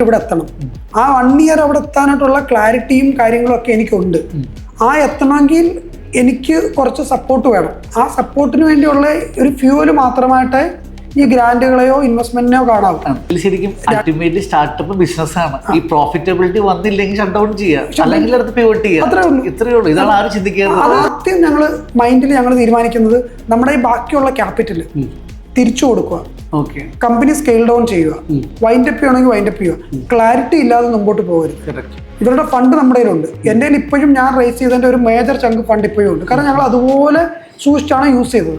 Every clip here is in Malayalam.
ഇവിടെ എത്തണം. ആ 1 ഇയർ അവിടെ എത്താനായിട്ടുള്ള ക്ലാരിറ്റിയും കാര്യങ്ങളും ഒക്കെ എനിക്കുണ്ട്. ആ എത്തണമെങ്കിൽ എനിക്ക് കുറച്ച് സപ്പോർട്ട് വേണം. ആ സപ്പോർട്ടിന് വേണ്ടിയുള്ള ഒരു ഫ്യൂവൽ മാത്രമായിട്ട് ഈ ഗ്രാൻഡുകളെയോ ഇൻവെസ്റ്റ്മെന്റിനെയോ കാണാം. ശരിക്കും അൾട്ടിമേറ്റ്ലി സ്റ്റാർട്ടപ്പ് ബിസിനസ്സാണ്. ഈ പ്രോഫിറ്റബിലിറ്റി വന്നില്ലെങ്കിൽ ഷട്ട് ഡൗൺ ചെയ്യാം, അല്ലെങ്കിൽ അടുത്ത് പിവോട്ട് ചെയ്യാം. ഇത്രയേ ഉള്ളൂ. ഇതാണ് ആരും ചിന്തിക്കുന്നത്. ആദ്യം ഞങ്ങൾ മൈൻഡിൽ തീരുമാനിക്കുന്നത് നമ്മുടെ ഈ ബാക്കിയുള്ള ക്യാപിറ്റൽ തിരിച്ചു കൊടുക്കുക, കമ്പനി സ്കെയിൽ ഡൗൺ ചെയ്യുക, വൈൻഡപ്പ് ചെയ്യണമെങ്കിൽ വൈൻഡപ്പ് ചെയ്യുക. ക്ലാരിറ്റി ഇല്ലാതെ മുമ്പോട്ട് പോകരുത്. ഇവരുടെ ഫണ്ട് നമ്മുടെ കയ്യിലുണ്ട്. എൻ്റെ കയ്യിൽ ഇപ്പോഴും ഞാൻ റേസ് ചെയ്തതിൻ്റെ ഒരു മേജർ ചങ്ക് ഫണ്ട് ഇപ്പോഴും ഉണ്ട്. കാരണം ഞങ്ങൾ അതുപോലെ സൂക്ഷിച്ചാണ് യൂസ് ചെയ്തത്.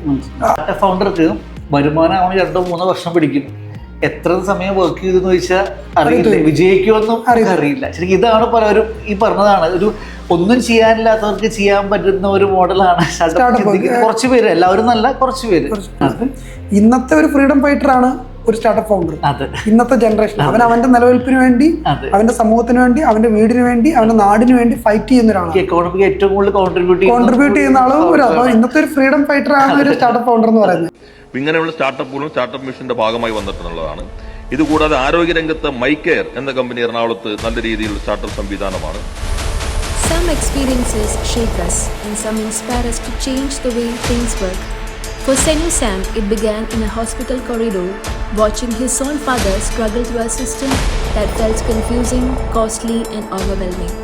ഫൗണ്ടർക്ക് വരുമാനം 2-3 വർഷം പിടിക്കും. എത്ര സമയം വർക്ക് ചെയ്തെന്ന് ചോദിച്ചാൽ അറിയില്ല, വിജയിക്കുമെന്നും അറിയില്ല. ശരിക്കും ഇതാണ് പലരും ഈ പറഞ്ഞതാണ്, ഒരു ഒന്നും ചെയ്യാനില്ലാത്തവർക്ക് ചെയ്യാൻ പറ്റുന്ന ഒരു മോഡലാണ് കുറച്ച് പേര്, എല്ലാവരും നല്ല കുറച്ച് പേര്. ഇന്നത്തെ ഒരു ഫ്രീഡം ഫൈറ്റർ ആണ് ഒരു സ്റ്റാർട്ടപ്പ് ഫൗണ്ടർ. ഇന്നത്തെ ജനറേഷൻ അവന്റെ നിലനിൽപ്പിന് വേണ്ടി, അവന്റെ സമൂഹത്തിന് വേണ്ടി, അവന്റെ വീടിന് വേണ്ടി, അവന്റെ നാടിന് വേണ്ടി ഫൈറ്റ് ചെയ്യുന്ന ഒരാളാണ്. എക്കോണമിക്ക് ഏറ്റവും കൂടുതൽ കോൺട്രിബ്യൂട്ട് ചെയ്യുന്ന ആളും ഇന്നത്തെ ഒരു ഫ്രീഡം ഫൈറ്റർ ആണ് ഒരു സ്റ്റാർട്ടപ്പ് ഫൗണ്ടർ എന്ന് പറയുന്നത്. ഇങ്ങനെയുള്ള സ്റ്റാർട്ടപ്പുകളും സ്റ്റാർട്ടപ്പ് മിഷന്റെ ഭാഗമായി വന്നിട്ടുള്ളതാണ്. ഇതുകൂടാതെ ആരോഗ്യരംഗത്ത് മൈകെയർ എന്ന കമ്പനി എറണാകുളത്ത് നല്ല രീതിയിലുള്ള സ്റ്റാർട്ടപ്പ് സംവിധാനമാണ്. Some experiences shake us and some inspire us to change the way things work. For Senu Sam, it began in a hospital corridor, watching his own father struggle through a system that felt confusing, costly and overwhelming.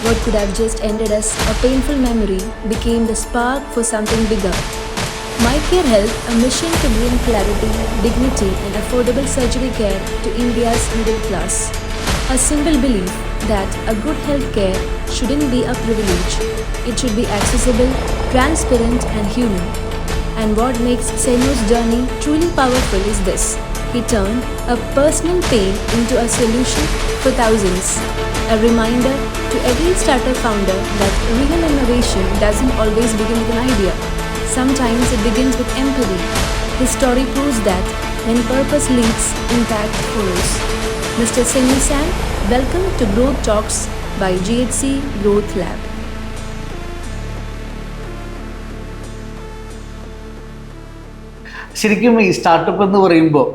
What could have just ended as a painful memory became the spark for something bigger. MyCare Health, a mission to bring clarity, dignity and affordable surgery care to India's middle class. A simple belief that a good health care shouldn't be a privilege. It should be accessible, transparent and human. And what makes Senu's journey truly powerful is this. He turned a personal pain into a solution for thousands. A reminder to every startup founder that real innovation doesn't always begin with an idea. Sometimes it begins with empathy. His story proves that when purpose leads, impact follows. Mr. Senu Sam, welcome to Growth Talks by GHC Growth Lab. ശരിക്കും ഈ സ്റ്റാർട്ടപ്പ് എന്ന് പറയുമ്പോൾ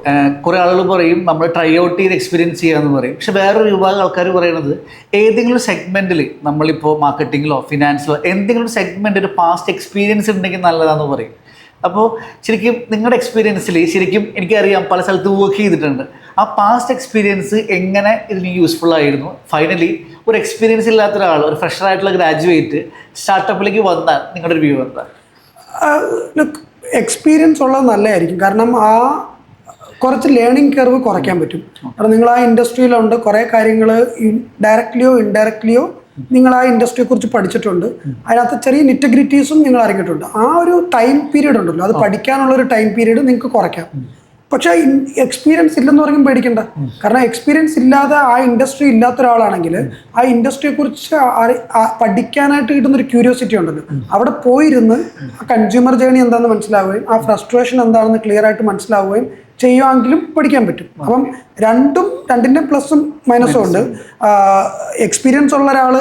കുറേ ആളുകൾ പറയും നമ്മൾ ട്രൈ ഔട്ട് ചെയ്ത് എക്സ്പീരിയൻസ് ചെയ്യാമെന്ന് പറയും. പക്ഷെ വേറൊരു വിഭാഗം ആൾക്കാർ പറയുന്നത് ഏതെങ്കിലും സെഗ്മെൻറ്റിൽ നമ്മളിപ്പോൾ മാർക്കറ്റിങ്ങിലോ ഫിനാൻസിലോ എന്തെങ്കിലും ഒരു സെഗ്മെൻറ്റ് ഒരു പാസ്റ്റ് എക്സ്പീരിയൻസ് ഉണ്ടെങ്കിൽ നല്ലതാണെന്ന് പറയും. അപ്പോൾ ശരിക്കും നിങ്ങളുടെ എക്സ്പീരിയൻസിൽ ശരിക്കും എനിക്കറിയാം പല സ്ഥലത്ത് വർക്ക് ചെയ്തിട്ടുണ്ട്. ആ പാസ്റ്റ് എക്സ്പീരിയൻസ് എങ്ങനെ ഇതിന് യൂസ്ഫുൾ ആയിരുന്നു? ഫൈനലി ഒരു എക്സ്പീരിയൻസ് ഇല്ലാത്ത ഒരാൾ, ഒരു ഫ്രഷർ ആയിട്ടുള്ള ഗ്രാജുവേറ്റ് സ്റ്റാർട്ടപ്പിലേക്ക് വന്നാൽ നിങ്ങളുടെ ഒരു വ്യൂ എന്താ? എക്സ്പീരിയൻസ് ഉള്ളത് നല്ലതായിരിക്കും. കാരണം ആ കുറച്ച് ലേണിംഗ് കർവ് കുറയ്ക്കാൻ പറ്റും. കാരണം നിങ്ങൾ ആ ഇൻഡസ്ട്രിയിലുണ്ട്, കുറേ കാര്യങ്ങൾ ഡയറക്റ്റ്ലിയോ ഇൻഡയറക്റ്റ്ലിയോ നിങ്ങൾ ആ ഇൻഡസ്ട്രിയെ കുറിച്ച് പഠിച്ചിട്ടുണ്ട്. അതിനകത്ത് ചെറിയ നിറ്റഗ്രിറ്റീസും നിങ്ങൾ അറിഞ്ഞിട്ടുണ്ട്. ആ ഒരു ടൈം പീരീഡ് ഉണ്ടല്ലോ, അത് പഠിക്കാനുള്ളൊരു ടൈം പീരീഡ് നിങ്ങൾക്ക് കുറയ്ക്കാം. പക്ഷേ എക്സ്പീരിയൻസ് ഇല്ലെന്ന് പറയുമ്പോൾ പേടിക്കണ്ട. കാരണം എക്സ്പീരിയൻസ് ഇല്ലാതെ ആ ഇൻഡസ്ട്രി ഇല്ലാത്ത ഒരാളാണെങ്കിൽ ആ ഇൻഡസ്ട്രിയെ കുറിച്ച് പഠിക്കാനായിട്ട് കിട്ടുന്നൊരു ക്യൂരിയോസിറ്റി ഉണ്ടല്ലോ, അവിടെ പോയിരുന്ന് ആ കൺസ്യൂമർ ജേണി എന്താണെന്ന് മനസ്സിലാവുകയും ആ ഫ്രസ്ട്രേഷൻ എന്താണെന്ന് ക്ലിയർ ആയിട്ട് മനസ്സിലാവുകയും ചെയ്യുമെങ്കിലും പഠിക്കാൻ പറ്റും. അപ്പം രണ്ടിൻ്റെ പ്ലസും മൈനസും ഉണ്ട്. എക്സ്പീരിയൻസ് ഉള്ള ഒരാൾ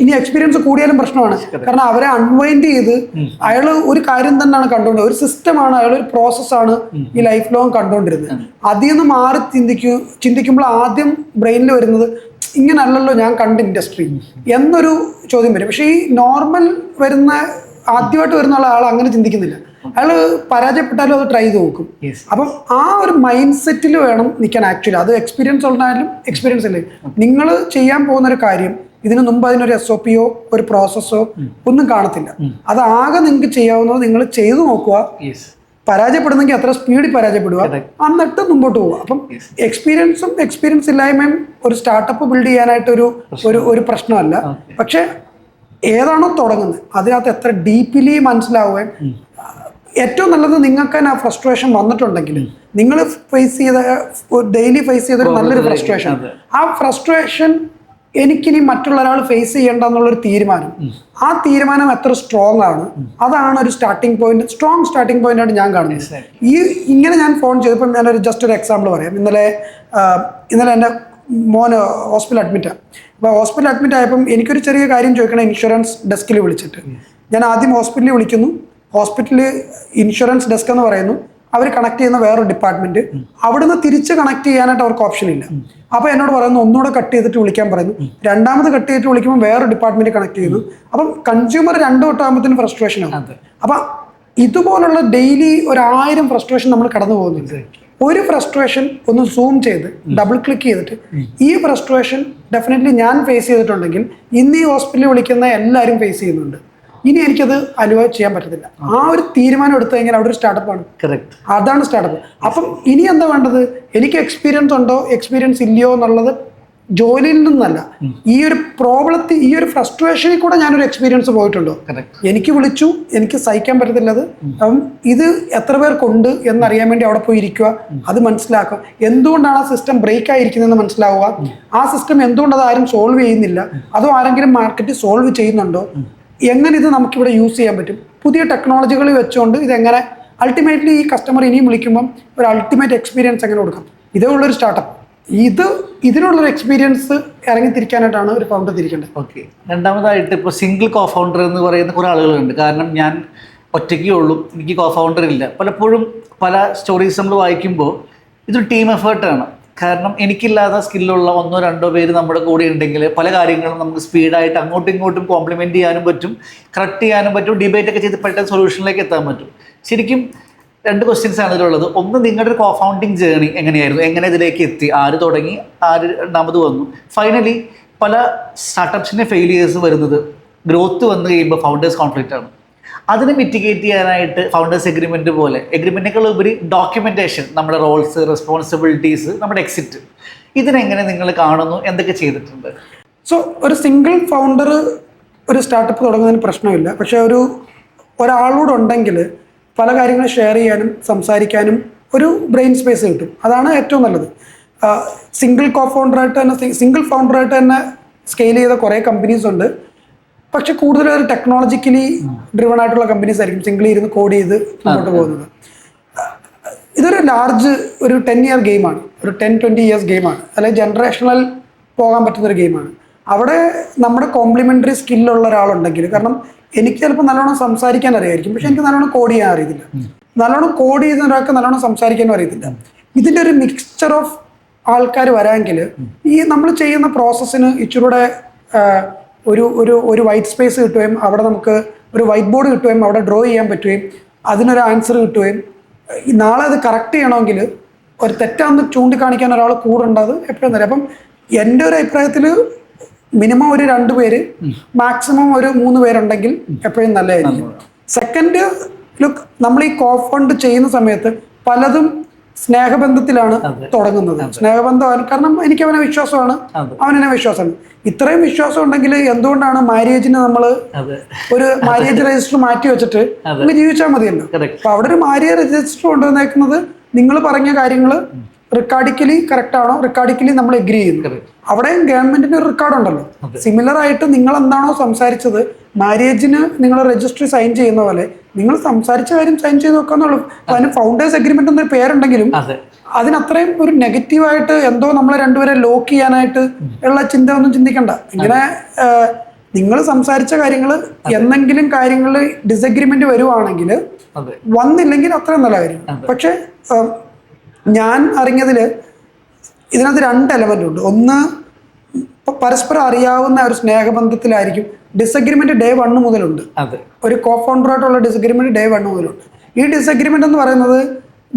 ഇനി എക്സ്പീരിയൻസ് കൂടിയാലും പ്രശ്നമാണ്. കാരണം അവരെ അൺവൈൻഡ് ചെയ്ത് അയാൾ ഒരു കാര്യം തന്നെയാണ് കണ്ടുകൊണ്ടിരുന്നത്, ഒരു സിസ്റ്റമാണ്, അയാൾ ഒരു പ്രോസസ്സാണ് ഈ ലൈഫ് ലോങ് കണ്ടുകൊണ്ടിരുന്നത്. അതിൽ നിന്ന് മാറി ചിന്തിക്കുമ്പോൾ ആദ്യം ബ്രെയിനിൽ വരുന്നത് ഇങ്ങനല്ലല്ലോ ഞാൻ കണ്ട ഇൻഡസ്ട്രി എന്നൊരു ചോദ്യം വരും. പക്ഷേ ഈ നോർമൽ ആദ്യമായിട്ട് വരുന്ന ആൾ അങ്ങനെ ചിന്തിക്കുന്നില്ല. അയാൾ പരാജയപ്പെട്ടാലും അത് ട്രൈ ചെയ്ത് നോക്കും. അപ്പം ആ ഒരു മൈൻഡ് സെറ്റിൽ വേണം നിൽക്കാൻ. ആക്ച്വലി അത് എക്സ്പീരിയൻസ് ഉള്ളതായാലും എക്സ്പീരിയൻസ് അല്ലേ, നിങ്ങൾ ചെയ്യാൻ പോകുന്നൊരു കാര്യം ഇതിനു മുമ്പ് അതിനൊരു SOP ഒരു പ്രോസസ്സോ ഒന്നും കാണത്തില്ല. അത് ആകെ നിങ്ങൾക്ക് ചെയ്യാവുന്നത് നിങ്ങൾ ചെയ്തു നോക്കുക. പരാജയപ്പെടുന്നെങ്കിൽ അത്ര സ്പീഡിൽ പരാജയപ്പെടുക, എന്നിട്ട് മുമ്പോട്ട് പോവുക. അപ്പം എക്സ്പീരിയൻസ് ഇല്ലായ്മയും ഒരു സ്റ്റാർട്ടപ്പ് ബിൽഡ് ചെയ്യാനായിട്ട് ഒരു പ്രശ്നമല്ല. പക്ഷെ ഏതാണോ തുടങ്ങുന്നത് അതിനകത്ത് എത്ര ഡീപ്ലി മനസ്സിലാവുകയും ഏറ്റവും നല്ലത് നിങ്ങൾക്ക് തന്നെ ആ ഫ്രസ്ട്രേഷൻ വന്നിട്ടുണ്ടെങ്കിൽ നിങ്ങൾ ഡെയിലി ഫേസ് ചെയ്തൊരു നല്ലൊരു ഫ്രസ്ട്രേഷൻ, ആ ഫ്രസ്ട്രേഷൻ എനിക്കിനി മറ്റുള്ള ഒരാൾ ഫേസ് ചെയ്യേണ്ട എന്നുള്ളൊരു തീരുമാനം, ആ തീരുമാനം എത്ര സ്ട്രോങ് ആണ്, അതാണ് ഒരു starting point, strong starting point ആയിട്ട് ഞാൻ കാണുന്നത്. ഇങ്ങനെ ഞാൻ ഫോൺ ചെയ്തപ്പോൾ ഞാനൊരു ജസ്റ്റ് ഒരു എക്സാമ്പിൾ പറയാം. ഇന്നലെ എൻ്റെ മോന് ഹോസ്പിറ്റൽ അഡ്മിറ്റാണ്. അപ്പോൾ ഹോസ്പിറ്റൽ അഡ്മിറ്റ് ആയപ്പം എനിക്കൊരു ചെറിയ കാര്യം ചോദിക്കണം ഇൻഷുറൻസ് ഡെസ്കിൽ വിളിച്ചിട്ട്. ഞാൻ ആദ്യം ഹോസ്പിറ്റലിൽ വിളിക്കുന്നു, ഹോസ്പിറ്റലിൽ ഇൻഷുറൻസ് ഡെസ്ക് എന്ന് പറയുന്നു, അവർ കണക്ട് ചെയ്യുന്ന വേറൊരു ഡിപ്പാർട്ട്മെന്റ്, അവിടുന്ന് തിരിച്ച് കണക്ട് ചെയ്യാനായിട്ട് അവർക്ക് ഓപ്ഷൻ ഇല്ല. അപ്പോൾ എന്നോട് പറയുന്നു ഒന്നുകൂടെ കട്ട് ചെയ്തിട്ട് വിളിക്കാൻ പറയുന്നു, രണ്ടാമത് കട്ട് ചെയ്തിട്ട് വിളിക്കുമ്പോൾ വേറൊരു ഡിപ്പാർട്ട്മെന്റ് കണക്ട് ചെയ്യുന്നു. അപ്പം കൺസ്യൂമർ 2 വട്ടമാകുമ്പോഴത്തേനും ഫ്രസ്ട്രേഷൻ ആവും. അപ്പം ഇതുപോലുള്ള ഡെയിലി 1000 ഫ്രസ്ട്രേഷൻ നമ്മൾ കടന്നു പോകുന്നുണ്ട്. ഒരു ഫ്രസ്ട്രേഷൻ ഒന്ന് സൂം ചെയ്ത് ഡബിൾ ക്ലിക്ക് ചെയ്തിട്ട് ഈ ഫ്രസ്ട്രേഷൻ ഡെഫിനറ്റ്ലി ഞാൻ ഫേസ് ചെയ്തിട്ടുണ്ടെങ്കിൽ ഇന്ന് ഈ ഹോസ്പിറ്റലിൽ വിളിക്കുന്ന എല്ലാവരും ഫേസ് ചെയ്യുന്നുണ്ട്. ഇനി എനിക്കത് അനുഭവം ചെയ്യാൻ പറ്റത്തില്ല. ആ ഒരു തീരുമാനം എടുത്തു കഴിഞ്ഞാൽ അവിടെ ഒരു സ്റ്റാർട്ടപ്പാണ്. അതാണ് സ്റ്റാർട്ടപ്പ്. അപ്പം ഇനി എന്താ വേണ്ടത്? എനിക്ക് എക്സ്പീരിയൻസ് ഉണ്ടോ എക്സ്പീരിയൻസ് ഇല്ലയോ എന്നുള്ളത് ജോലിയിൽ നിന്നല്ല, ഈ ഒരു പ്രോബ്ലത്തിൽ ഈ ഒരു ഫ്രസ്ട്രേഷനിൽ കൂടെ ഞാനൊരു എക്സ്പീരിയൻസ് പോയിട്ടുണ്ടോ, എനിക്ക് വിളിച്ചു, എനിക്ക് സഹിക്കാൻ പറ്റത്തില്ലത്, അപ്പം ഇത് എത്ര പേർക്കുണ്ട് എന്നറിയാൻ വേണ്ടി അവിടെ പോയി ഇരിക്കുക, അത് മനസ്സിലാക്കുക, എന്തുകൊണ്ടാണ് ആ സിസ്റ്റം ബ്രേക്ക് ആയിരിക്കുന്നതെന്ന് മനസ്സിലാവുക, ആ സിസ്റ്റം എന്തുകൊണ്ട് അത് ആരും സോൾവ് ചെയ്യുന്നില്ല, അതോ ആരെങ്കിലും മാർക്കറ്റിൽ സോൾവ് ചെയ്യുന്നുണ്ടോ, എങ്ങനെ ഇത് നമുക്കിവിടെ യൂസ് ചെയ്യാൻ പറ്റും, പുതിയ ടെക്നോളജികൾ വെച്ചുകൊണ്ട് ഇതെങ്ങനെ അൾട്ടിമേറ്റ്ലി ഈ കസ്റ്റമർ ഇനിയും വിളിക്കുമ്പം ഒരു അൾട്ടിമേറ്റ് എക്സ്പീരിയൻസ് എങ്ങനെ കൊടുക്കാം. ഇതേ ഉള്ളൊരു സ്റ്റാർട്ടപ്പ്. ഇതിനുള്ളൊരു എക്സ്പീരിയൻസ് ഇറങ്ങിത്തിരിക്കാനായിട്ടാണ് ഒരു ഫൗണ്ടർ തിരിക്കേണ്ടത്. ഓക്കെ. രണ്ടാമതായിട്ട് ഇപ്പോൾ സിംഗിൾ കോ ഫൗണ്ടർ എന്ന് പറയുന്ന കുറേ ആളുകളുണ്ട്. കാരണം ഞാൻ ഒറ്റയ്ക്കേ ഉള്ളൂ, എനിക്ക് കോ ഫൗണ്ടർ ഇല്ല. പലപ്പോഴും പല സ്റ്റോറീസ് നമ്മൾ വായിക്കുമ്പോൾ ഇതൊരു ടീം എഫേർട്ടാണ്. കാരണം എനിക്കില്ലാത്ത സ്കില്ലുള്ള 1-2 പേര് നമ്മുടെ കൂടെ ഉണ്ടെങ്കിൽ പല കാര്യങ്ങളും നമുക്ക് സ്പീഡായിട്ട് അങ്ങോട്ടും ഇങ്ങോട്ടും കോംപ്ലിമെൻറ്റ് ചെയ്യാനും പറ്റും, കറക്റ്റ് ചെയ്യാനും പറ്റും, ഡിബേറ്റ് ഒക്കെ ചെയ്ത് പെട്ടെന്ന് സൊല്യൂഷനിലേക്ക് എത്താൻ പറ്റും. ശരിക്കും 2 ക്വസ്റ്റ്യൻസ് ആണ് ഇതിലുള്ളത്. ഒന്ന്, നിങ്ങളുടെ ഒരു കോ ഫൗണ്ടിങ് ജേർണി എങ്ങനെയായിരുന്നു, എങ്ങനെ ഇതിലേക്ക് എത്തി, ആര് തുടങ്ങി, ആര് രണ്ടാമത് വന്നു. ഫൈനലി പല സ്റ്റാർട്ടപ്സിൻ്റെ ഫെയിലിയേഴ്സ് വരുന്നത് ഗ്രോത്ത് വന്നു കഴിയുമ്പോൾ ഫൗണ്ടേഴ്സ് കോൺഫ്ലിക്റ്റ് ആണ്. അതിനെ മിറ്റിഗേറ്റ് ചെയ്യാനായിട്ട് ഫൗണ്ടേഴ്സ് എഗ്രിമെൻറ്റ് പോലെ, എഗ്രിമെൻറ്റിനേക്കാൾ ഉപരി ഡോക്യുമെൻറ്റേഷൻ, നമ്മുടെ റോൾസ്, റെസ്പോൺസിബിലിറ്റീസ്, നമ്മുടെ എക്സിറ്റ്, ഇതിനെങ്ങനെ നിങ്ങൾ കാണുന്നു, എന്തൊക്കെ ചെയ്തിട്ടുണ്ട്? സോ ഒരു സിംഗിൾ ഫൗണ്ടർ ഒരു സ്റ്റാർട്ടപ്പ് തുടങ്ങുന്നതിന് പ്രശ്നമില്ല. പക്ഷേ ഒരാളോട് ഉണ്ടെങ്കിൽ പല കാര്യങ്ങൾ ഷെയർ ചെയ്യാനും സംസാരിക്കാനും ഒരു ബ്രെയിൻ സ്പേസ് കിട്ടും. അതാണ് ഏറ്റവും നല്ലത്. സിംഗിൾ ഫൗണ്ടറായിട്ട് തന്നെ സ്കെയിൽ ചെയ്ത കുറേ കമ്പനീസ് ഉണ്ട്. പക്ഷെ കൂടുതലും ഒരു ടെക്നോളജിക്കലി ഡ്രിവൺ ആയിട്ടുള്ള കമ്പനീസ് ആയിരിക്കും സിംഗിളി ഇരുന്ന് കോഡ് ചെയ്ത് മുന്നോട്ട് പോകുന്നത്. ഇതൊരു ലാർജ് ഒരു 10 ഇയർ ഗെയിമാണ്, ഒരു 10-20 ഇയേഴ്സ് ഗെയിമാണ്, അല്ലെങ്കിൽ ജനറേഷണൽ പോകാൻ പറ്റുന്നൊരു ഗെയിമാണ്. അവിടെ നമ്മുടെ കോംപ്ലിമെൻ്ററി സ്കില്ലുള്ള ഒരാളുണ്ടെങ്കിൽ, കാരണം എനിക്ക് ചിലപ്പോൾ നല്ലോണം സംസാരിക്കാൻ അറിയായിരിക്കും, പക്ഷെ എനിക്ക് നല്ലോണം കോഡ് ചെയ്യാൻ അറിയത്തില്ല. നല്ലോണം കോഡ് ചെയ്യുന്ന ഒരാൾക്ക് നല്ലോണം സംസാരിക്കാനും അറിയത്തില്ല. ഇതിൻ്റെ ഒരു മിക്സ്ചർ ഓഫ് ആൾക്കാർ വരാമെങ്കിൽ ഈ നമ്മൾ ചെയ്യുന്ന പ്രോസസ്സിന് ഇച്ചിരൂടെ ഒരു വൈറ്റ് സ്പേസ് കിട്ടുകയും അവിടെ നമുക്ക് ഒരു വൈറ്റ് ബോർഡ് കിട്ടുകയും അവിടെ ഡ്രോ ചെയ്യാൻ പറ്റുകയും അതിനൊരു ആൻസർ കിട്ടുകയും നാളെ അത് കറക്റ്റ് ചെയ്യണമെങ്കിൽ ഒരു തെറ്റാന്ന് ചൂണ്ടിക്കാണിക്കാൻ ഒരാൾ കൂടെ ഉണ്ടായത് എപ്പോഴും തരാം. അപ്പം എൻ്റെ ഒരു അഭിപ്രായത്തിൽ മിനിമം ഒരു 2 പേര്, മാക്സിമം ഒരു 3 പേരുണ്ടെങ്കിൽ എപ്പോഴും നല്ലതായിരിക്കും. സെക്കൻഡ് ലുക്ക്, നമ്മൾ ഈ കോ ഫണ്ട് ചെയ്യുന്ന സമയത്ത് പലതും സ്നേഹബന്ധത്തിലാണ് തുടങ്ങുന്നത്. സ്നേഹബന്ധമാണ്, കാരണം എനിക്ക് അവനെ വിശ്വാസമാണ്, അവനെന്നെ വിശ്വാസമാണ്. ഇത്രയും വിശ്വാസം ഉണ്ടെങ്കിൽ എന്തുകൊണ്ടാണ് മാര്യേജിന് നമ്മൾ ഒരു മാര്യേജ് രജിസ്റ്റർ മാറ്റി വെച്ചിട്ട് നമുക്ക് ജീവിച്ചാൽ മതിയല്ലോ. അപ്പൊ അവിടെ ഒരു മാര്യേജ് രജിസ്റ്റർ കൊണ്ടുവന്നേക്കുന്നത് നിങ്ങൾ പറഞ്ഞ കാര്യങ്ങൾ റിക്കാർഡിക്കലി കറക്റ്റ് ആണോ, റിക്കാർഡിക്കലി നമ്മൾ എഗ്രി ചെയ്യുന്നു. അവിടെയും ഗവൺമെന്റിന്റെ ഒരു റെക്കോർഡ് ഉണ്ടല്ലോ. സിമിലർ ആയിട്ട് നിങ്ങൾ എന്താണോ സംസാരിച്ചത് മാര്യേജിന് നിങ്ങൾ രജിസ്ട്രി സൈൻ ചെയ്യുന്ന പോലെ നിങ്ങൾ സംസാരിച്ച കാര്യം സൈൻ ചെയ്ത് വെക്കാന്നുള്ളൂ. അതിന് ഫൗണ്ടേഴ്സ് അഗ്രിമെന്റ് എന്നൊരു പേരുണ്ടെങ്കിലും അതിനത്രയും ഒരു നെഗറ്റീവായിട്ട് എന്തോ നമ്മളെ രണ്ടുപേരെ ലോക്ക് ചെയ്യാനായിട്ട് ഉള്ള ചിന്ത ഒന്നും ചിന്തിക്കണ്ട. ഇങ്ങനെ നിങ്ങൾ സംസാരിച്ച കാര്യങ്ങൾ എന്തെങ്കിലും കാര്യങ്ങളിൽ ഡിസഗ്രിമെന്റ് വരുവാണെങ്കിൽ വന്നില്ലെങ്കിൽ അത്രയും നല്ല കാര്യം. പക്ഷെ ഞാൻ അറിഞ്ഞതിൽ ഇതിനകത്ത് 2 എലമെന്റ് ഉണ്ട്. ഒന്ന്, പരസ്പരം അറിയാവുന്ന ഒരു സ്നേഹബന്ധത്തിലായിരിക്കും ഡിസഗ്രിമെന്റ് ഡേ 1 മുതലുണ്ട്. ഒരു കോ ഫൗണ്ടറായിട്ടുള്ള ഡിസഗ്രിമെന്റ് ഡേ 1 മുതലുണ്ട്. ഈ ഡിസഗ്രിമെന്റ് എന്ന് പറയുന്നത്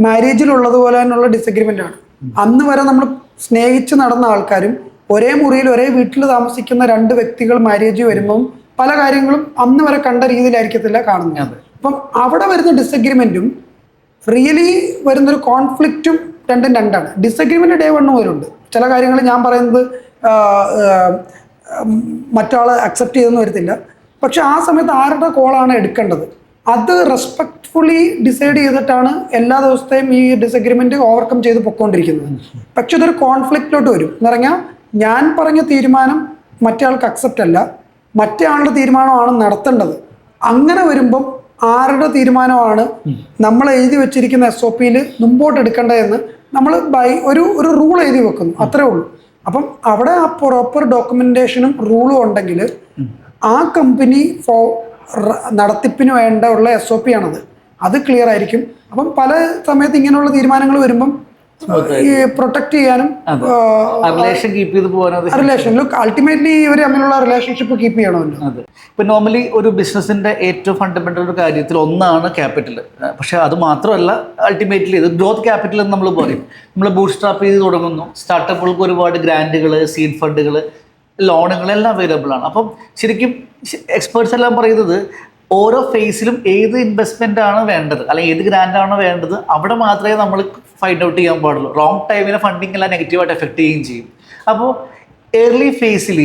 മാരേജിലുള്ളതുപോലെ തന്നെയുള്ള ഡിസഗ്രിമെന്റ് ആണ്. അന്ന് വരെ നമ്മൾ സ്നേഹിച്ച് നടന്ന ആൾക്കാരും ഒരേ മുറിയിൽ ഒരേ വീട്ടിൽ താമസിക്കുന്ന 2 വ്യക്തികൾ മാരേജ് വരുമ്പം പല കാര്യങ്ങളും അന്ന് വരെ കണ്ട രീതിയിലായിരിക്കത്തില്ല കാണുന്നത്. അപ്പം അവിടെ വരുന്ന ഡിസഗ്രിമെന്റും റിയലി വരുന്നൊരു കോൺഫ്ലിക്റ്റും രണ്ടും രണ്ടാണ്. Disagreement day 1 മുതലുണ്ട്. ചില കാര്യങ്ങൾ ഞാൻ പറയുന്നത് മറ്റാൾ അക്സെപ്റ്റ് ചെയ്തെന്ന് വരത്തില്ല. പക്ഷെ ആ സമയത്ത് ആരുടെ കോളാണ് എടുക്കേണ്ടത് അത് റെസ്പെക്ട്ഫുള്ളി ഡിസൈഡ് ചെയ്തിട്ടാണ് എല്ലാ ദിവസത്തെയും ഈ ഡിസഗ്രിമെന്റ് ഓവർകം ചെയ്ത് പൊയ്ക്കൊണ്ടിരിക്കുന്നത്. പക്ഷെ ഇതൊരു കോൺഫ്ലിക്റ്റിലോട്ട് വരും എന്ന് പറഞ്ഞാൽ ഞാൻ പറഞ്ഞ തീരുമാനം മറ്റേ ആൾക്ക് അക്സെപ്റ്റ് അല്ല, മറ്റേ ആളുടെ തീരുമാനമാണ് നടത്തേണ്ടത്. അങ്ങനെ വരുമ്പം ആരുടെ തീരുമാനമാണ് നമ്മൾ എഴുതി വെച്ചിരിക്കുന്ന SOPയിൽ മുമ്പോട്ട് എടുക്കേണ്ടതെന്ന് നമ്മൾ ഒരു റൂൾ എഴുതി വെക്കുന്നു, അത്രേ ഉള്ളൂ. അപ്പം അവിടെ ആ പ്രോപ്പർ ഡോക്യുമെന്റേഷനും റൂളും ഉണ്ടെങ്കിൽ ആ കമ്പനി നടത്തിപ്പിന് വേണ്ട ഉള്ള SOP ആണത്. അത് ക്ലിയർ ആയിരിക്കും. അപ്പം പല സമയത്ത് ഇങ്ങനെയുള്ള തീരുമാനങ്ങൾ വരുമ്പം ഈ പ്രൊട്ടക്ട് ചെയ്യാനും റിലേഷൻ കീപ്പ് ചെയ്ത് പോകാനും റിലേഷനിൽ അൾട്ടിമേറ്റ്ലി ഇവർ തമ്മിലുള്ള റിലേഷൻഷിപ്പ് കീപ്പ് ചെയ്യണമല്ലോ. അതെ. ഇപ്പൊ നോർമലി ഒരു ബിസിനസിന്റെ ഏറ്റവും ഫണ്ടമെന്റൽ ഒരു കാര്യത്തിൽ ഒന്നാണ് ക്യാപിറ്റൽ. പക്ഷെ അത് മാത്രമല്ല അൾട്ടിമേറ്റ്ലി ഇത് ഗ്രോത്ത് ക്യാപിറ്റൽ എന്ന് നമ്മൾ പറയും. നമ്മൾ ബൂട്ട് സ്ട്രാപ്പ് ചെയ്ത് തുടങ്ങുന്നു. സ്റ്റാർട്ടപ്പുകൾക്ക് ഒരുപാട് ഗ്രാൻഡുകൾ, സീഡ് ഫണ്ടുകൾ, ലോണുകൾ എല്ലാം അവൈലബിൾ ആണ്. അപ്പം ശരിക്കും എക്സ്പേർട്സ് എല്ലാം പറയുന്നത് ഓരോ ഫേസിലും ഏത് ഇൻവെസ്റ്റ്മെന്റ് ആണ് വേണ്ടത്, അല്ലെങ്കിൽ ഏത് ഗ്രാൻഡാണോ വേണ്ടത്, അവിടെ മാത്രമേ നമ്മൾ ഫൈൻഡ് ഔട്ട് ചെയ്യാൻ പാടുള്ളൂ. റോങ് ടൈമിന് ഫണ്ടിങ് എല്ലാം നെഗറ്റീവായിട്ട് എഫക്ട് ചെയ്യുകയും ചെയ്യും. അപ്പോൾ ഏർലി ഫേസിൽ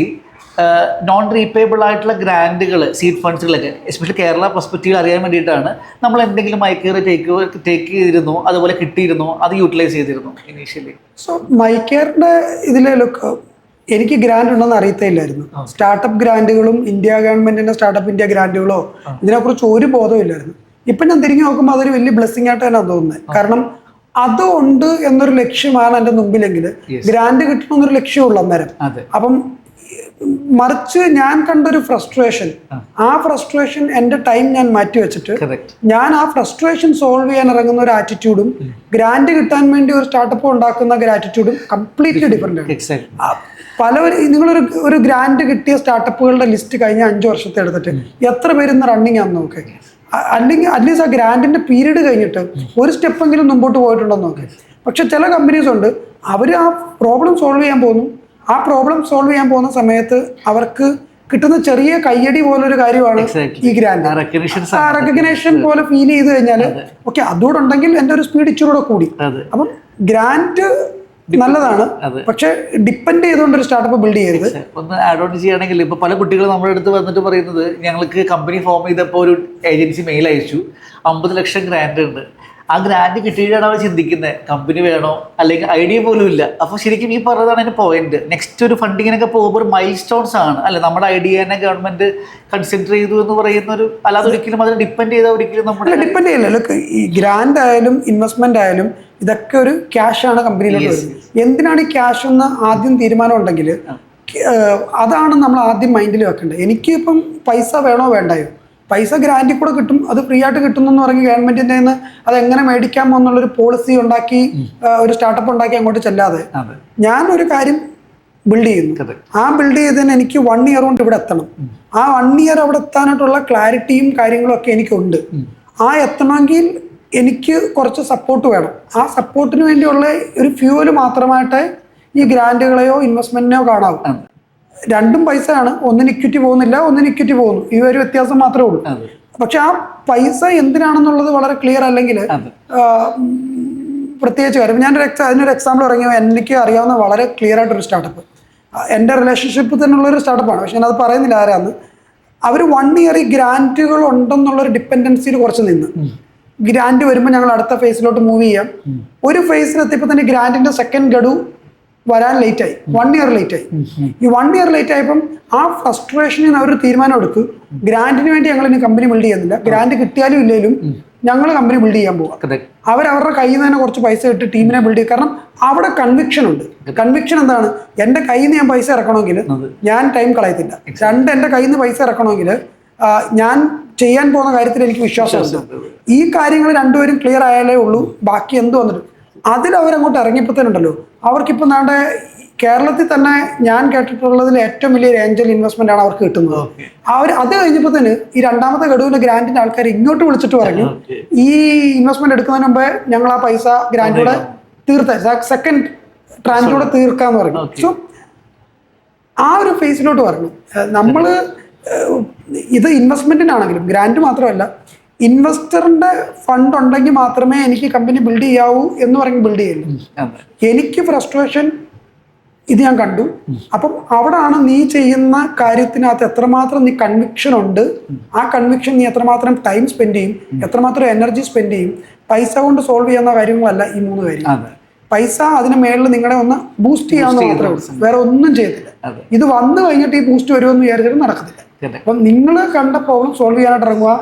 നോൺ റീപേബിൾ ആയിട്ടുള്ള ഗ്രാൻഡുകൾ, സീഡ് ഫണ്ട്സുകളൊക്കെ എസ്പെഷ്യലി കേരള പെർസ്പെക്റ്റീവ് അറിയാൻ വേണ്ടിയിട്ടാണ് നമ്മൾ എന്തെങ്കിലും മൈക്കെയർ ടേക്ക് ചെയ്തിരുന്നു, അതുപോലെ കിട്ടിയിരുന്നു, അത് യൂട്ടിലൈസ് ചെയ്തിരുന്നു ഇനീഷ്യലി. സോ മൈക്കെയറിന്റെ ഇതിലെ ലുക്ക് എനിക്ക് ഗ്രാൻഡ് ഉണ്ടെന്ന് അറിയത്തില്ലായിരുന്നു. സ്റ്റാർട്ടപ്പ് ഗ്രാൻഡുകളും ഇന്ത്യ ഗവൺമെന്റിന്റെ സ്റ്റാർട്ടപ്പ് ഇന്ത്യ ഗ്രാൻഡുകളോ ഇതിനെക്കുറിച്ച് ഒരു ബോധവും ഇല്ലായിരുന്നു. ഇപ്പൊ ഞാൻ തിരിഞ്ഞു നോക്കുമ്പോൾ അതൊരു വലിയ ബ്ലെസ്സിങ് ആയിട്ട് തന്നെയാണ് തോന്നുന്നത്. കാരണം അതുണ്ട് എന്നൊരു ലക്ഷ്യമാണ് എൻ്റെ മുമ്പിലെങ്കിൽ ഗ്രാൻഡ് കിട്ടണമെന്നൊരു ലക്ഷ്യമുള്ളൂ അന്നേരം. അപ്പം മറിച്ച് ഞാൻ കണ്ടൊരു ഫ്രസ്ട്രേഷൻ, ആ ഫ്രസ്ട്രേഷൻ എൻ്റെ ടൈം ഞാൻ മാറ്റി വെച്ചിട്ട് ഞാൻ ആ ഫ്രസ്ട്രേഷൻ സോൾവ് ചെയ്യാൻ ഇറങ്ങുന്ന ഒരു ആറ്റിറ്റ്യൂഡും ഗ്രാൻഡ് കിട്ടാൻ വേണ്ടി ഒരു സ്റ്റാർട്ടപ്പ് ഉണ്ടാക്കുന്ന ഒരു ആറ്റിറ്റ്യൂഡും കംപ്ലീറ്റ്ലി ഡിഫറെൻ്റ് ആണ്. നിങ്ങളൊരു ഗ്രാൻഡ് കിട്ടിയ സ്റ്റാർട്ടപ്പുകളുടെ ലിസ്റ്റ് കഴിഞ്ഞ 5 വർഷത്തെ എടുത്തിട്ട് എത്ര പേര് ഇന്ന് റണ്ണിങ് ആണെന്ന് നോക്കെ, അല്ലെങ്കിൽ അറ്റ്ലീസ്റ്റ് ആ ഗ്രാൻഡിന്റെ പീരീഡ് കഴിഞ്ഞിട്ട് ഒരു സ്റ്റെപ്പെങ്കിലും മുമ്പോട്ട് പോയിട്ടുണ്ടെന്ന് നോക്കെ. പക്ഷെ ചില കമ്പനീസ് ഉണ്ട്, അവർ ആ പ്രോബ്ലം സോൾവ് ചെയ്യാൻ പോകുന്നു. ആ പ്രോബ്ലം സോൾവ് ചെയ്യാൻ പോകുന്ന സമയത്ത് അവർക്ക് കിട്ടുന്ന ചെറിയ കയ്യടി പോലൊരു കാര്യമാണ് ഈ ഗ്രാൻഡ്. ആ റെക്കഗ്നേഷൻ പോലെ ഫീൽ ചെയ്ത് കഴിഞ്ഞാൽ ഓക്കെ, അതുകൂടെ ഉണ്ടെങ്കിൽ എൻ്റെ ഒരു സ്പീഡ് ഇച്ചിരൂടെ കൂടി. അപ്പം ഗ്രാൻഡ് നല്ലതാണ്, പക്ഷെ ഡിപ്പെൻഡ് ചെയ്തുകൊണ്ട് ഒരു സ്റ്റാർട്ടപ്പ് ബിൽഡ് ചെയ്യരുത്. ഒന്ന് ആഡ് ഓൺ ചെയ്യുകയാണെങ്കിൽ ഇപ്പൊ പല കുട്ടികളും നമ്മുടെ അടുത്ത് വന്നിട്ട് പറയുന്നത്, ഞങ്ങൾക്ക് കമ്പനി ഫോം ചെയ്തപ്പോൾ ഒരു ഏജൻസി മെയിൽ അയച്ചു, 50 ലക്ഷം ഗ്രാൻഡ് ഉണ്ട്. ആ ഗ്രാൻഡ് കിട്ടിയിട്ടാണ് അവർ ചിന്തിക്കുന്നത് കമ്പനി വേണോ, അല്ലെങ്കിൽ ഐഡിയ പോലും ഇല്ല. അപ്പോൾ ശരിക്കും ഈ പറഞ്ഞതാണ് അതിന്റെ പോയിന്റ്. നെക്സ്റ്റ് ഒരു ഫണ്ടിങ്ങിനൊക്കെ പോകുമ്പോൾ ഒരു മൈൽ സ്റ്റോൺസ് ആണ് അല്ലെ, നമ്മുടെ ഐഡിയനെ ഗവൺമെന്റ് കൺസിഡർ ചെയ്തു എന്ന് പറയുന്ന ഒരു, അല്ലാതെ ഒരിക്കലും അതിനെ ഡിപ്പെൻഡ് ചെയ്താൽ ഒരിക്കലും നമ്മൾ ഡിപ്പെൻഡ് ചെയ്യില്ല. ഈ ഗ്രാൻഡ് ആയാലും ഇൻവെസ്റ്റ്മെന്റ് ആയാലും ഇതൊക്കെ ഒരു ക്യാഷാണ് കമ്പനിയിലോട്ട് വരുന്നത്. എന്തിനാണ് ഈ ക്യാഷ് എന്ന് ആദ്യം തീരുമാനം ഉണ്ടെങ്കിൽ അതാണ് നമ്മൾ ആദ്യം മൈൻഡിൽ വെക്കേണ്ടത്. എനിക്ക് ഇപ്പം പൈസ വേണോ വേണ്ടായോ, പൈസ ഗ്രാൻഡിൽ കൂടെ കിട്ടും, അത് ഫ്രീ ആയിട്ട് കിട്ടുന്നു എന്ന് പറഞ്ഞ് ഗവൺമെന്റിന്റെ നിന്ന് അത് എങ്ങനെ മേടിക്കാമോ എന്നുള്ളൊരു പോളിസി ഉണ്ടാക്കി ഒരു സ്റ്റാർട്ടപ്പ് ഉണ്ടാക്കി അങ്ങോട്ട് ചെല്ലാതെ ഞാൻ ഒരു കാര്യം ബിൽഡ് ചെയ്യുന്നു. ആ ബിൽഡ് ചെയ്തതിന് എനിക്ക് 1 ഇയർ കൊണ്ട് ഇവിടെ എത്തണം. ആ 1 ഇയർ അവിടെ എത്താനായിട്ടുള്ള ക്ലാരിറ്റിയും കാര്യങ്ങളും ഒക്കെ എനിക്കുണ്ട്. ആ എത്തണമെങ്കിൽ എനിക്ക് കുറച്ച് സപ്പോർട്ട് വേണം. ആ സപ്പോർട്ടിന് വേണ്ടിയുള്ള ഒരു ഫ്യൂവൽ മാത്രമായിട്ട് ഈ ഗ്രാൻഡുകളെയോ ഇൻവെസ്റ്റ്മെന്റിനെയോ കാണാവും. രണ്ടും പൈസയാണ്, ഒന്നിന് ഇക്വിറ്റി പോകുന്നില്ല, ഒന്നിന് ഇക്വിറ്റി പോകുന്നു. ഈ ഒരു വ്യത്യാസം മാത്രമേ ഉള്ളൂ. പക്ഷെ ആ പൈസ എന്തിനാണെന്നുള്ളത് വളരെ ക്ലിയർ അല്ലെങ്കിൽ പ്രത്യേകിച്ച് കാര്യം. അതിനൊരു എക്സാമ്പിൾ ഇറങ്ങിയ എനിക്ക് അറിയാവുന്ന വളരെ ക്ലിയർ ആയിട്ടൊരു സ്റ്റാർട്ടപ്പ്, എൻ്റെ റിലേഷൻഷിപ്പ് തന്നെയുള്ളൊരു സ്റ്റാർട്ടപ്പാണ്, പക്ഷെ ഞാനത് പറയുന്നില്ല ആരാന്ന്. അവർ 1 ഇയർ ഈ ഗ്രാൻറ്റുകൾ ഉണ്ടെന്നുള്ളൊരു ഡിപ്പെൻഡൻസിയിൽ കുറച്ച് നിന്ന്, ഗ്രാൻഡ് വരുമ്പോൾ ഞങ്ങൾ അടുത്ത ഫേസിലോട്ട് മൂവ് ചെയ്യാം. ഒരു ഫേസിലെത്തിയപ്പോൾ തന്നെ ഗ്രാൻഡിന്റെ സെക്കൻഡ് ഗഡു വരാൻ ലേറ്റായി, 1 ഇയർ ലേറ്റായി. ഈ 1 ഇയർ ലേറ്റ് ആയപ്പം ആ ഫ്രസ്ട്രേഷനിൽ നിന്ന് അവർ തീരുമാനം എടുത്തു, ഗ്രാൻഡിന് വേണ്ടി ഞങ്ങൾ ഇനി കമ്പനി ബിൽഡ് ചെയ്യുന്നില്ല, ഗ്രാൻഡ് കിട്ടിയാലും ഇല്ലെങ്കിലും ഞങ്ങൾ കമ്പനി ബിൽഡ് ചെയ്യാൻ പോവാം. അവരുടെ കയ്യിൽ നിന്ന് തന്നെ കുറച്ച് പൈസ ഇട്ട് ടീമിനെ ബിൽഡ് ചെയ്യും. കാരണം അവിടെ കൺവിക്ഷൻ ഉണ്ട്. കൺവിക്ഷൻ എന്താണ്, എൻ്റെ കയ്യിൽ നിന്ന് ഞാൻ പൈസ ഇറക്കണമെങ്കിൽ ഞാൻ ടൈം കളയത്തില്ല. എൻ്റെ കയ്യിൽ നിന്ന് പൈസ ഇറക്കണമെങ്കിൽ ഞാൻ ചെയ്യാൻ പോകുന്ന കാര്യത്തിൽ എനിക്ക് വിശ്വാസമുണ്ട്. ഈ കാര്യങ്ങൾ രണ്ടുപേരും ക്ലിയർ ആയാലേ ഉള്ളൂ ബാക്കി എന്ത് വന്നിട്ട്. അതിലവരങ്ങോട്ട് ഇറങ്ങിയപ്പോഴത്തേനുണ്ടല്ലോ അവർക്കിപ്പോൾ നാടെ കേരളത്തിൽ തന്നെ ഞാൻ കേട്ടിട്ടുള്ളതിൽ ഏറ്റവും വലിയൊരു ഏഞ്ചൽ ഇൻവെസ്റ്റ്മെന്റ് ആണ് അവർക്ക് കിട്ടുന്നത്. അത് കഴിഞ്ഞപ്പോൾ തന്നെ ഈ രണ്ടാമത്തെ ഗഡുവിന്റെ ഗ്രാൻഡിന്റെ ആൾക്കാർ ഇങ്ങോട്ട് വിളിച്ചിട്ട് പറഞ്ഞു, ഈ ഇൻവെസ്റ്റ്മെന്റ് എടുക്കുന്നതിന് മുമ്പേ ഞങ്ങൾ ആ പൈസ ഗ്രാൻഡിലൂടെ സെക്കൻഡ് ട്രാൻസിലൂടെ തീർക്കാന്ന് പറഞ്ഞു. സോ ആ ഒരു ഫേസിലോട്ട് പറഞ്ഞു. നമ്മള് ഇത് ഇൻവെസ്റ്റ്മെന്റിനാണെങ്കിലും ഗ്രാൻഡ് മാത്രമല്ല, ഇൻവെസ്റ്ററിന്റെ ഫണ്ട് ഉണ്ടെങ്കിൽ മാത്രമേ എനിക്ക് കമ്പനി ബിൽഡ് ചെയ്യാവൂ എന്ന് പറഞ്ഞ് ബിൽഡ് ചെയ്യില്ല. എനിക്ക് ഫ്രസ്ട്രേഷൻ ഇത് ഞാൻ കണ്ടു. അപ്പം അവിടാണ് നീ ചെയ്യുന്ന കാര്യത്തിനകത്ത് എത്രമാത്രം നീ കൺവിക്ഷൻ ഉണ്ട്, ആ കൺവിക്ഷൻ നീ എത്രമാത്രം ടൈം സ്പെൻഡ് ചെയ്യും, എത്രമാത്രം എനർജി സ്പെൻഡ് ചെയ്യും. പൈസ കൊണ്ട് സോൾവ് ചെയ്യുന്ന കാര്യങ്ങളല്ല ഈ 3 കാര്യം. പൈസ അതിന് മേളിൽ നിങ്ങളെ ഒന്ന് ബൂസ്റ്റ് ചെയ്യാവുന്ന മാത്രമേ ഉള്ളൂ, വേറെ ഒന്നും ചെയ്യത്തില്ല. ഇത് വന്നു കഴിഞ്ഞിട്ട് ഈ ബൂസ്റ്റ് വരുമെന്ന് വിചാരിച്ചിട്ട് നടക്കത്തില്ല. അപ്പം നിങ്ങൾ കണ്ട പ്രോബ്ലം സോൾവ് ചെയ്യാനായിട്ട് ഇറങ്ങുക,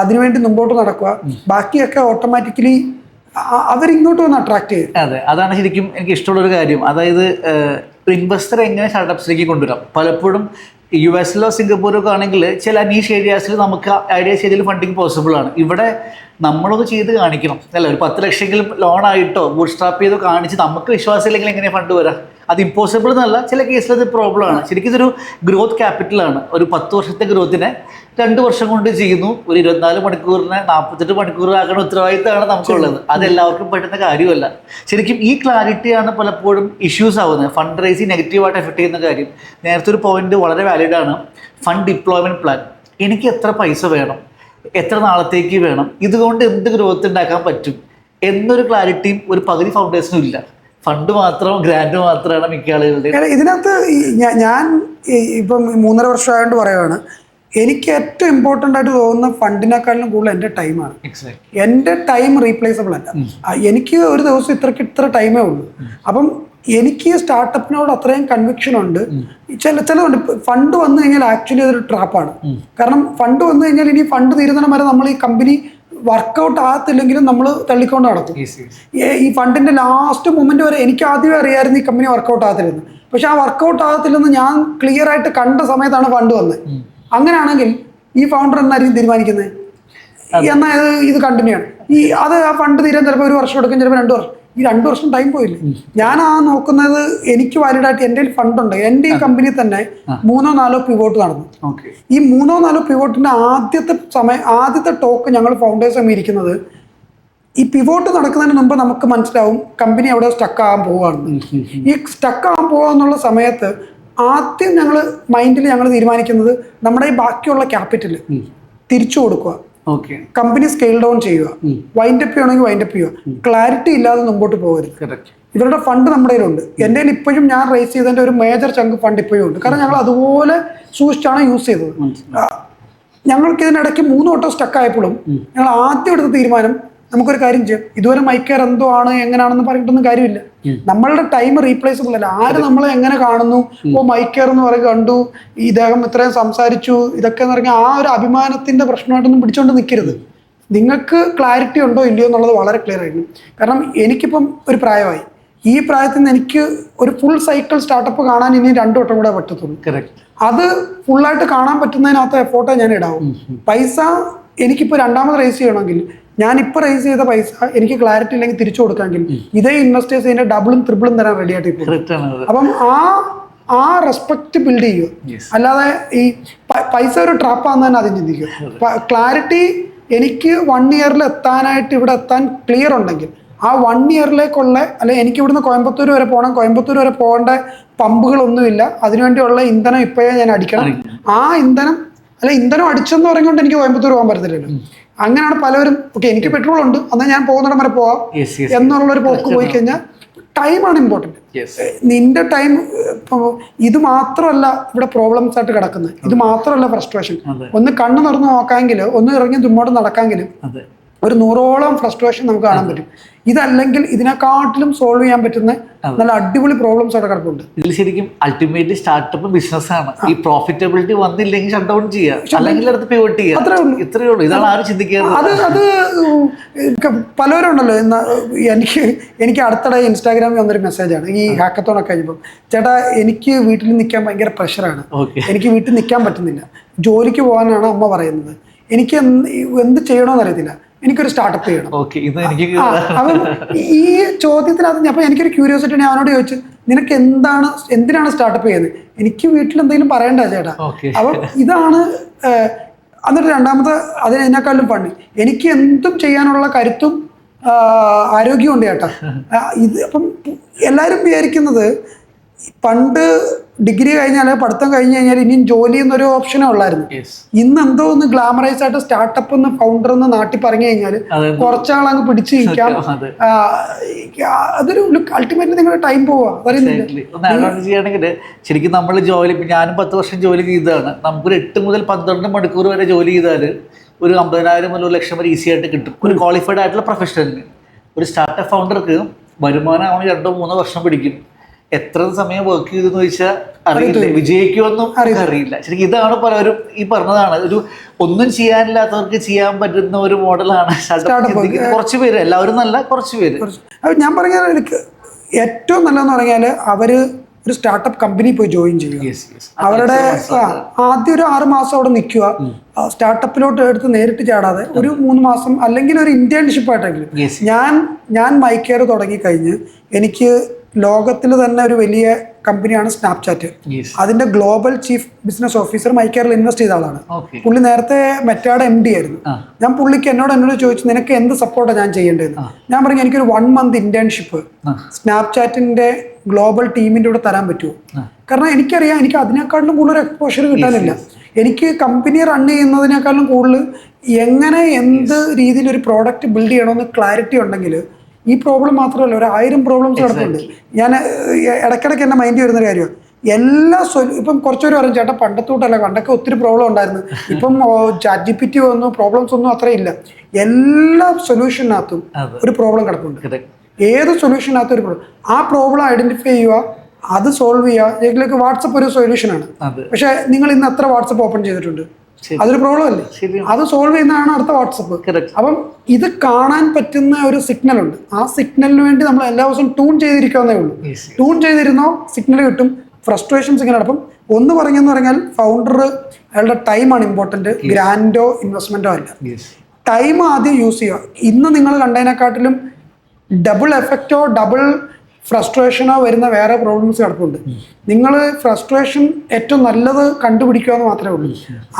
അതിനുവേണ്ടി മുമ്പോട്ട് നടക്കുക, ബാക്കിയൊക്കെ ഓട്ടോമാറ്റിക്കലി അവരിങ്ങോട്ട് വന്ന് അട്രാക്ട് ചെയ്യും. അതെ, അതാണ് ശരിക്കും എനിക്ക് ഇഷ്ടമുള്ളൊരു കാര്യം. അതായത് ഇൻവെസ്റ്റർ എങ്ങനെ സ്റ്റാർട്ടപ്സിലേക്ക് കൊണ്ടുവരാം. പലപ്പോഴും US സിംഗപ്പൂരൊക്കെ ആണെങ്കിൽ ചില നീഷ് ഏരിയാസിൽ നമുക്ക് ഐഡിയ ചെയ്തതിൽ ഫണ്ടിങ് പോസിബിൾ ആണ്. ഇവിടെ നമ്മളൊക്കെ ചെയ്ത് കാണിക്കണം അല്ല, ഒരു 10 ലക്ഷമെങ്കിലും ലോൺ ആയിട്ടോ ബൂട്ട് സ്ട്രാപ്പ് ചെയ്തോ കാണിച്ച് നമുക്ക് വിശ്വാസമില്ലെങ്കിൽ എങ്ങനെ ഫണ്ട് വരാം? അത് ഇമ്പോസിബിൾ എന്നല്ല, ചില കേസിൽ അത് പ്രോബ്ലം ആണ്. ശരിക്കും ഇതൊരു ഗ്രോത്ത് ക്യാപിറ്റലാണ്. ഒരു 10 വർഷത്തെ ഗ്രോത്തിനെ 2 വർഷം കൊണ്ട് ചെയ്യുന്നു. ഒരു 24 മണിക്കൂറിനെ 48 മണിക്കൂറാക്കുന്ന ഉത്തരവാദിത്തമാണ് നമുക്കുള്ളത്. അത് എല്ലാവർക്കും പറ്റുന്ന കാര്യമല്ല. ശരിക്കും ഈ ക്ലാരിറ്റിയാണ് പലപ്പോഴും ഇഷ്യൂസ് ആവുന്നത്. ഫണ്ട് റൈസിങ് നെഗറ്റീവായിട്ട് എഫക്ട് ചെയ്യുന്ന കാര്യം. നേരത്തെ ഒരു പോയിന്റ് വളരെ വാലിഡ് ആണ്. Fund deployment plan. എനിക്ക് എത്ര പൈസ വേണം, എത്ര നാളത്തേക്ക് വേണം, ഇതുകൊണ്ട് എന്ത് ഗ്രോത്ത് ഉണ്ടാക്കാൻ പറ്റും എന്നൊരു ക്ലാരിറ്റിയും ഒരു പകുതി ഫൗണ്ടേഴ്സിനും ഇല്ല. ഫണ്ട് മാത്രം, ഗ്രാൻഡ് മാത്രമാണ് മിക്ക ആളുകളുടെയും. ഇതിനകത്ത് ഞാൻ ഇപ്പം 3.5 വർഷമായിട്ട് പറയുകയാണ്, എനിക്ക് ഏറ്റവും ഇമ്പോർട്ടൻ്റ് ആയിട്ട് തോന്നുന്ന ഫണ്ടിനേക്കാളും കൂടുതൽ എൻ്റെ ടൈമാണ്. എൻ്റെ ടൈം റീപ്ലേസബിൾ അല്ല. എനിക്ക് ഒരു ദിവസം ഇത്ര ടൈമേ ഉള്ളൂ. അപ്പം എനിക്ക് സ്റ്റാർട്ടപ്പിനോട് അത്രയും കൺവിക്ഷൻ ഉണ്ട്. ചിലതുണ്ട് ഫണ്ട് വന്നു കഴിഞ്ഞാൽ ആക്ച്വലി അതൊരു ട്രാപ്പാണ്. കാരണം ഫണ്ട് വന്നു കഴിഞ്ഞാൽ ഇനി ഫണ്ട് തീരുന്നിടം വരെ നമ്മൾ ഈ കമ്പനി വർക്കൗട്ട് ആകത്തില്ലെങ്കിലും നമ്മൾ തള്ളിക്കൊണ്ട് നടത്തും. ഈ ഫണ്ടിന്റെ ലാസ്റ്റ് മൊമെന്റ് വരെ എനിക്ക് ആദ്യമേ അറിയാമായിരുന്നു ഈ കമ്പനി വർക്കൗട്ട് ആകത്തില്ലെന്ന്. പക്ഷെ ആ വർക്കൗട്ട് ആകത്തില്ലെന്ന് ഞാൻ ക്ലിയർ ആയിട്ട് കണ്ട സമയത്താണ് ഫണ്ട് വന്നത്. അങ്ങനെയാണെങ്കിൽ ഈ ഫൗണ്ടർ എന്നായിരിക്കും തീരുമാനിക്കുന്നത്? എന്നാൽ ഇത് കണ്ടിന്യൂ ആണ്. ആ ഫണ്ട് തീരാൻ ചിലപ്പോൾ 1 വർഷം എടുക്കും, ചിലപ്പോൾ 2 വർഷം. ഈ 2 വർഷം ടൈം പോയില്ലേ? ഞാൻ നോക്കുന്നത് എനിക്ക് വാലിഡായിട്ട് എൻ്റെ ഫണ്ട് ഉണ്ട്. എൻ്റെ ഈ കമ്പനി തന്നെ 3-4 പിവോട്ട് നടന്നു. ഈ 3-4 പിവോട്ടിന്റെ ആദ്യത്തെ ടോക്ക് ഞങ്ങൾ ഫൗണ്ടേഴ്സ് ഇരിക്കുന്നത്, ഈ പിവോട്ട് നടക്കുന്നതിന് മുമ്പ് നമുക്ക് മനസ്സിലാവും കമ്പനി അവിടെ സ്റ്റക്ക് ആകാൻ പോവുകയാണ്. ഈ സ്റ്റക്ക് ആകാൻ പോവാന്നുള്ള സമയത്ത് ആദ്യം മൈൻഡിൽ ഞങ്ങൾ തീരുമാനിക്കുന്നത് നമ്മുടെ ഈ ബാക്കിയുള്ള ക്യാപിറ്റൽ തിരിച്ചു കൊടുക്കുക, കമ്പനി സ്കെയിൽ ഡൗൺ ചെയ്യുക, വൈൻഡപ്പ് ചെയ്യണമെങ്കിൽ വൈൻഡപ്പ് ചെയ്യുക, ക്ലാരിറ്റി ഇല്ലാതെ മുമ്പോട്ട് പോകരുത്. ഇവരുടെ ഫണ്ട് നമ്മുടെ കയ്യിലുണ്ട്. എൻ്റെ കയ്യിൽ ഇപ്പോഴും ഞാൻ റേസ് ചെയ്തതിൻ്റെ ഒരു മേജർ ചങ്ക് ഫണ്ട് ഇപ്പോഴും ഉണ്ട്. കാരണം ഞങ്ങൾ അതുപോലെ സൂക്ഷിച്ചാണ് യൂസ് ചെയ്തത്. ഞങ്ങൾക്ക് ഇതിനിടയ്ക്ക് 3 വട്ടം സ്റ്റക്ക് ആയപ്പോഴും ഞങ്ങൾ ആദ്യം എടുത്ത തീരുമാനം, നമുക്കൊരു കാര്യം ചെയ്യാം, ഇതുവരെ മൈക്കെയർ എന്തോ ആണ് എങ്ങനെയാണെന്ന് പറഞ്ഞിട്ടൊന്നും കാര്യമില്ല. നമ്മളുടെ ടൈം റീപ്ലേസബിൾ അല്ല. ആര് നമ്മളെ എങ്ങനെ കാണുന്നു, മൈക്കെയർ എന്ന് പറയുക കണ്ടു, ഇദ്ദേഹം ഇത്രയും സംസാരിച്ചു, ഇതൊക്കെ എന്ന് പറഞ്ഞാൽ ആ ഒരു അഭിമാനത്തിന്റെ പ്രശ്നമായിട്ടൊന്നും പിടിച്ചോണ്ട് നിൽക്കരുത്. നിങ്ങൾക്ക് ക്ലാരിറ്റി ഉണ്ടോ ഇല്ലയോ എന്നുള്ളത് വളരെ ക്ലിയർ ആയിരുന്നു. കാരണം എനിക്കിപ്പം ഒരു പ്രായമായി. ഈ പ്രായത്തിൽ നിന്ന് എനിക്ക് ഒരു ഫുൾ സൈക്കിൾ സ്റ്റാർട്ടപ്പ് കാണാൻ ഇനി 2 വട്ടം കൂടെ പറ്റത്തുള്ളൂ. അത് ഫുള്ളായിട്ട് കാണാൻ പറ്റുന്നതിനകത്ത് എഫോർട്ടേ ഞാൻ ഇടാവും. പൈസ എനിക്കിപ്പോൾ 2ാമത് റേസ് ചെയ്യണമെങ്കിൽ, ഞാനിപ്പോൾ റേസ് ചെയ്ത പൈസ എനിക്ക് ക്ലാരിറ്റി ഇല്ലെങ്കിൽ തിരിച്ചു കൊടുക്കാമെങ്കിൽ ഇതേ ഇൻവെസ്റ്റേഴ്സ് ഇതിന്റെ ഡബിളും ട്രിപ്പിളും തരാൻ റെഡി ആയിട്ട് ഇപ്പോൾ. അപ്പം ആ റെസ്പെക്ട് ബിൽഡ് ചെയ്യുക. അല്ലാതെ ഈ പൈസ ഒരു ട്രാപ്പാന്ന് തന്നെ ആദ്യം ചിന്തിക്കുക. ക്ലാരിറ്റി എനിക്ക് 1 ഇയറിൽ എത്താനായിട്ട് ഇവിടെ എത്താൻ ക്ലിയർ ഉണ്ടെങ്കിൽ ആ 1 ഇയറിലേക്കുള്ള, അല്ലെ എനിക്ക് ഇവിടുന്ന് കോയമ്പത്തൂർ വരെ പോകണം, കോയമ്പത്തൂർ വരെ പോകേണ്ട പമ്പുകളൊന്നുമില്ല, അതിനുവേണ്ടിയുള്ള ഇന്ധനം ഇപ്പോഴേ ഞാൻ അടിക്കണം. ആ ഇന്ധനം അടിച്ചെന്ന് പറഞ്ഞുകൊണ്ട് എനിക്ക് കോയമ്പത്തൂർ പോകാൻ പറ്റത്തില്ലല്ലോ. അങ്ങനെയാണ് പലവരും, ഓക്കെ എനിക്ക് പെട്രോൾ ഉണ്ട് എന്നാൽ ഞാൻ പോകുന്നിടം വരെ പോവാം എന്നുള്ളൊരു പോക്ക് പോയി കഴിഞ്ഞാൽ ടൈമാണ് ഇമ്പോർട്ടൻറ്റ്. നിന്റെ ടൈം ഇത് മാത്രമല്ല ഇവിടെ പ്രോബ്ലംസ് ആയിട്ട് കിടക്കുന്നത്. ഇത് മാത്രമല്ല ഫ്രസ്ട്രേഷൻ. ഒന്ന് കണ്ണ് തുറന്ന് നോക്കാമെങ്കിൽ, ഒന്ന് ഇറങ്ങി മുമ്പോട്ട് നടക്കാമെങ്കിലും ഒരു 100ഓളം ഫ്രസ്ട്രേഷൻ നമുക്ക് കാണാൻ പറ്റും. ഇതല്ലെങ്കിൽ ഇതിനെക്കാട്ടിലും സോൾവ് ചെയ്യാൻ പറ്റുന്ന നല്ല അടിപൊളി പ്രോബ്ലംസ് അവിടെ കിടപ്പുണ്ട്. ഇതിൽ ശരിക്കും അൾട്ടിമേറ്റ്ലി സ്റ്റാർട്ടപ്പ് ബിസിനസ്സാണ്. ഈ പ്രോഫിറ്റബിലിറ്റി വന്നില്ലെങ്കിൽ ഷട്ട് ഡൗൺ ചെയ്യുക, അല്ലെങ്കിൽ അടുത്ത് പിവോട്ട് ചെയ്യുക. ഇത്രയേ ഉള്ളൂ. ഇതാണ് ആരും ചിന്തിക്കുന്നത്. അത് പലരും ഉണ്ടല്ലോ. എനിക്ക് അടുത്തിടെ ഇൻസ്റ്റാഗ്രാമിൽ വന്നൊരു മെസ്സേജാണ് ഈ ഹാക്കത്തോണൊക്കെ കഴിഞ്ഞപ്പം, ചേട്ടാ എനിക്ക് വീട്ടിൽ നിൽക്കാൻ ഭയങ്കര പ്രഷറാണ്, എനിക്ക് വീട്ടിൽ നിൽക്കാൻ പറ്റുന്നില്ല, ജോലിക്ക് പോകാനാണ് അമ്മ പറയുന്നത്, എനിക്ക് എന്ത് ചെയ്യണമെന്ന് അറിയത്തില്ല, എനിക്കൊരു സ്റ്റാർട്ടപ്പ് ചെയ്യണം. അപ്പം ഈ ചോദ്യത്തിനകത്ത് അപ്പൊ എനിക്കൊരു ക്യൂരിയോസിറ്റി, ഞാൻ അവനോട് ചോദിച്ചു, നിനക്ക് എന്തിനാണ് സ്റ്റാർട്ടപ്പ് ചെയ്യുന്നത്? എനിക്ക് വീട്ടിൽ എന്തെങ്കിലും പറയണ്ട ചേട്ടാ. അപ്പം ഇതാണ്. എന്നിട്ട് 2ാമത്തെ അതിനേക്കാളും പണി, എനിക്ക് എന്തും ചെയ്യാനുള്ള കരുത്തും ആരോഗ്യവും ഉണ്ട് ചേട്ടാ. അപ്പം എല്ലാവരും വിചാരിക്കുന്നത് പണ്ട് ഡിഗ്രി കഴിഞ്ഞാൽ, പഠിത്തം കഴിഞ്ഞ് കഴിഞ്ഞാൽ ഇനിയും ജോലി എന്നൊരു ഓപ്ഷനേ ഉള്ളായിരുന്നു. ഇന്ന് എന്തോ ഒന്ന് ഗ്ലാമറൈസ് ആയിട്ട് സ്റ്റാർട്ടപ്പ് എന്ന് ഫൗണ്ടർ എന്ന് നാട്ടിൽ പറഞ്ഞു കഴിഞ്ഞാൽ കുറച്ചാളങ്ങ് പിടിച്ചു നിൽക്കാം. അതൊരു അൾട്ടിമേറ്റ്ലി നിങ്ങളുടെ ടൈം പോവാ. ചെയ്യുകയാണെങ്കിൽ ശരിക്കും നമ്മൾ ജോലി, ഞാനും 10 വർഷം ജോലി ചെയ്തതാണ്. നമുക്കൊരു 8 മുതൽ 12 മണിക്കൂർ വരെ ജോലി ചെയ്താൽ ഒരു 50,000 മുതൽ 1 ലക്ഷം വരെ ഈസി ആയിട്ട് കിട്ടും ഒരു ക്വാളിഫൈഡ് ആയിട്ടുള്ള പ്രൊഫഷണലിന്. ഒരു സ്റ്റാർട്ടപ്പ് ഫൗണ്ടർക്ക് വരുമാനം അവന് 2-3 വർഷം പിടിക്കും. എത്ര സമയം വർക്ക് ചെയ്തെന്ന് ചോദിച്ചാൽ അറിയില്ല, വിജയിക്കുമെന്നും അറിയില്ല. ശരിക്കും ഇതാണ് പലരും ഈ പറഞ്ഞതാണ്, ഒരു ഒന്നും ചെയ്യാനില്ലാത്തവർക്ക് ചെയ്യാൻ പറ്റുന്ന ഒരു മോഡലാണ് സ്റ്റാർട്ടപ്പ്. കുറച്ച് പേര്, എല്ലാവരും നല്ല കുറച്ച് പേര്. ഞാൻ പറഞ്ഞാൽ ഏറ്റവും നല്ലതെന്ന് പറഞ്ഞാൽ അവര് ഒരു സ്റ്റാർട്ടപ്പ് കമ്പനി പോയി ജോയിൻ ചെയ്യുക. Yes, yes. അവരുടെ ആദ്യം ഒരു 6 മാസം അവിടെ നിൽക്കുക, സ്റ്റാർട്ടപ്പിലോട്ട് എടുത്ത് നേരിട്ട് ചാടാതെ ഒരു 3 മാസം അല്ലെങ്കിൽ ഒരു ഇന്റേൺഷിപ്പ് ആയിട്ടെങ്കിലും. Yes. ഞാൻ മൈക്കെയർ തുടങ്ങിക്കഴിഞ്ഞ് എനിക്ക് ലോകത്തിൽ തന്നെ ഒരു വലിയ കമ്പനിയാണ് സ്നാപ്ചാറ്റ്. Yes. അതിന്റെ ഗ്ലോബൽ ചീഫ് ബിസിനസ് ഓഫീസർ മൈക്കെയറിൽ ഇൻവെസ്റ്റ് ചെയ്ത ആളാണ്. Okay. പുള്ളി നേരത്തെ മെറ്റായുടെ MD ആയിരുന്നു. ഞാൻ പുള്ളിക്ക് എന്നോട് ചോദിച്ചു, നിനക്ക് എന്ത് സപ്പോർട്ടാണ് ഞാൻ ചെയ്യേണ്ടതെന്ന്. ഞാൻ പറഞ്ഞു, എനിക്കൊരു 1 month ഇന്റേൺഷിപ്പ് സ്നാപ്ചാറ്റിന്റെ ഗ്ലോബൽ ടീമിന്റെ കൂടെ തരാൻ പറ്റുമോ? കാരണം എനിക്കറിയാം, എനിക്ക് അതിനേക്കാളും കൂടുതൽ എക്സ്പോഷർ കിട്ടാനില്ല. എനിക്ക് കമ്പനി റൺ ചെയ്യുന്നതിനേക്കാളും കൂടുതൽ എങ്ങനെ എന്ത് രീതിയിൽ ഒരു പ്രോഡക്റ്റ് ബിൽഡ് ചെയ്യണമെന്ന് ക്ലാരിറ്റി ഉണ്ടെങ്കിൽ ഈ പ്രോബ്ലം മാത്രമല്ല, ഒരു 1000 പ്രോബ്ലംസ് കിടപ്പുണ്ട്. ഞാൻ ഇടയ്ക്കിടയ്ക്ക് എൻ്റെ മൈൻഡ് വരുന്ന കാര്യമാണ്, എല്ലാ ഇപ്പം കുറച്ചുപേര് പറയും, ചേട്ടാ പണ്ടത്തോട്ടല്ല, പണ്ടൊക്കെ ഒത്തിരി പ്രോബ്ലം ഉണ്ടായിരുന്നു, ഇപ്പം ChatGPT വന്നു, പ്രോബ്ലംസ് ഒന്നും അത്രയില്ല. എല്ലാ സൊല്യൂഷനകത്തും ഒരു പ്രോബ്ലം കിടപ്പുണ്ട്. ഏത് സൊല്യൂഷനകത്തും ഒരു പ്രോബ്ലം, ആ പ്രോബ്ലം ഐഡന്റിഫൈ ചെയ്യുക, അത് സോൾവ് ചെയ്യുക. ഇതിലേക്ക് വാട്സപ്പ് ഒരു സൊല്യൂഷനാണ്, പക്ഷെ നിങ്ങൾ ഇന്ന് എത്ര വാട്സപ്പ് ഓപ്പൺ ചെയ്തിട്ടുണ്ട്? അതൊരു പ്രോബ്ലം അല്ലേ? അത് സോൾവ് ചെയ്യുന്നതാണ് അടുത്ത വാട്സപ്പ്. അപ്പം ഇത് കാണാൻ പറ്റുന്ന ഒരു സിഗ്നൽ ഉണ്ട്. ആ സിഗ്നലിന് വേണ്ടി നമ്മൾ എല്ലാ ദിവസവും ട്യൂൺ ചെയ്തിരിക്കാവുന്നേ ഉള്ളൂ. ട്യൂൺ ചെയ്തിരുന്നോ സിഗ്നൽ കിട്ടും. ഫ്രസ്ട്രേഷൻസ് ഇങ്ങനെ അപ്പം ഒന്ന് പറഞ്ഞെന്ന് പറഞ്ഞാൽ, ഫൗണ്ടർ അയാളുടെ ടൈമാണ് ഇമ്പോർട്ടൻറ്റ്, ഗ്രാൻഡോ ഇൻവെസ്റ്റ്മെന്റോ അല്ല. ടൈം ആദ്യം യൂസ് ചെയ്യുക. ഇന്ന് നിങ്ങൾ കണ്ടതിനെക്കാട്ടിലും ഡബിൾ എഫക്റ്റോ ഡബിൾ ഫ്രസ്ട്രേഷനോ വരുന്ന വേറെ പ്രോബ്ലംസ് കിടപ്പുണ്ട്. നിങ്ങൾ ഫ്രസ്ട്രേഷൻ ഏറ്റവും നല്ലത് കണ്ടുപിടിക്കുക എന്ന് മാത്രമേ ഉള്ളൂ.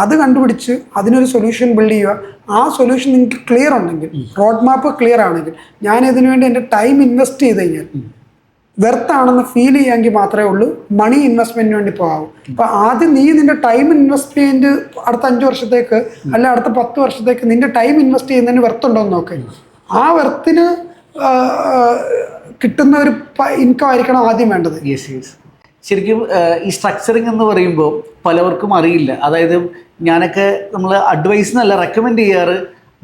അത് കണ്ടുപിടിച്ച് അതിനൊരു സൊല്യൂഷൻ ബിൽഡ് ചെയ്യുക. ആ സൊല്യൂഷൻ നിങ്ങൾക്ക് ക്ലിയർ ഉണ്ടെങ്കിൽ, റോഡ് മാപ്പ് ക്ലിയർ ആണെങ്കിൽ, ഞാൻ ഇതിനു വേണ്ടി എൻ്റെ ടൈം ഇൻവെസ്റ്റ് ചെയ്ത് കഴിഞ്ഞാൽ വെർത്താണെന്ന് ഫീൽ ചെയ്യാമെങ്കിൽ മാത്രമേ ഉള്ളൂ മണി ഇൻവെസ്റ്റ്മെന്റിന് വേണ്ടി പോകാവൂ. അപ്പൊ ആദ്യം നീ നിന്റെ ടൈം ഇൻവെസ്റ്റ്മെന്റ് അടുത്ത 5 വർഷത്തേക്ക് അല്ല അടുത്ത 10 വർഷത്തേക്ക് നിന്റെ ടൈം ഇൻവെസ്റ്റ് ചെയ്യുന്നതിന് വെർത്തുണ്ടോ എന്ന് നോക്കുക. ആ വെർത്തിന് കിട്ടുന്ന ഒരു ഇൻകം ആയിരിക്കണം ആദ്യം വേണ്ടത്. ശരിക്കും ഈ സ്ട്രക്ചറിങ് എന്ന് പറയുമ്പോൾ പലവർക്കും അറിയില്ല. അതായത് ഞാനൊക്കെ നമ്മൾ അഡ്വൈസ് എന്നല്ല റെക്കമെൻഡ് ചെയ്യാറ്,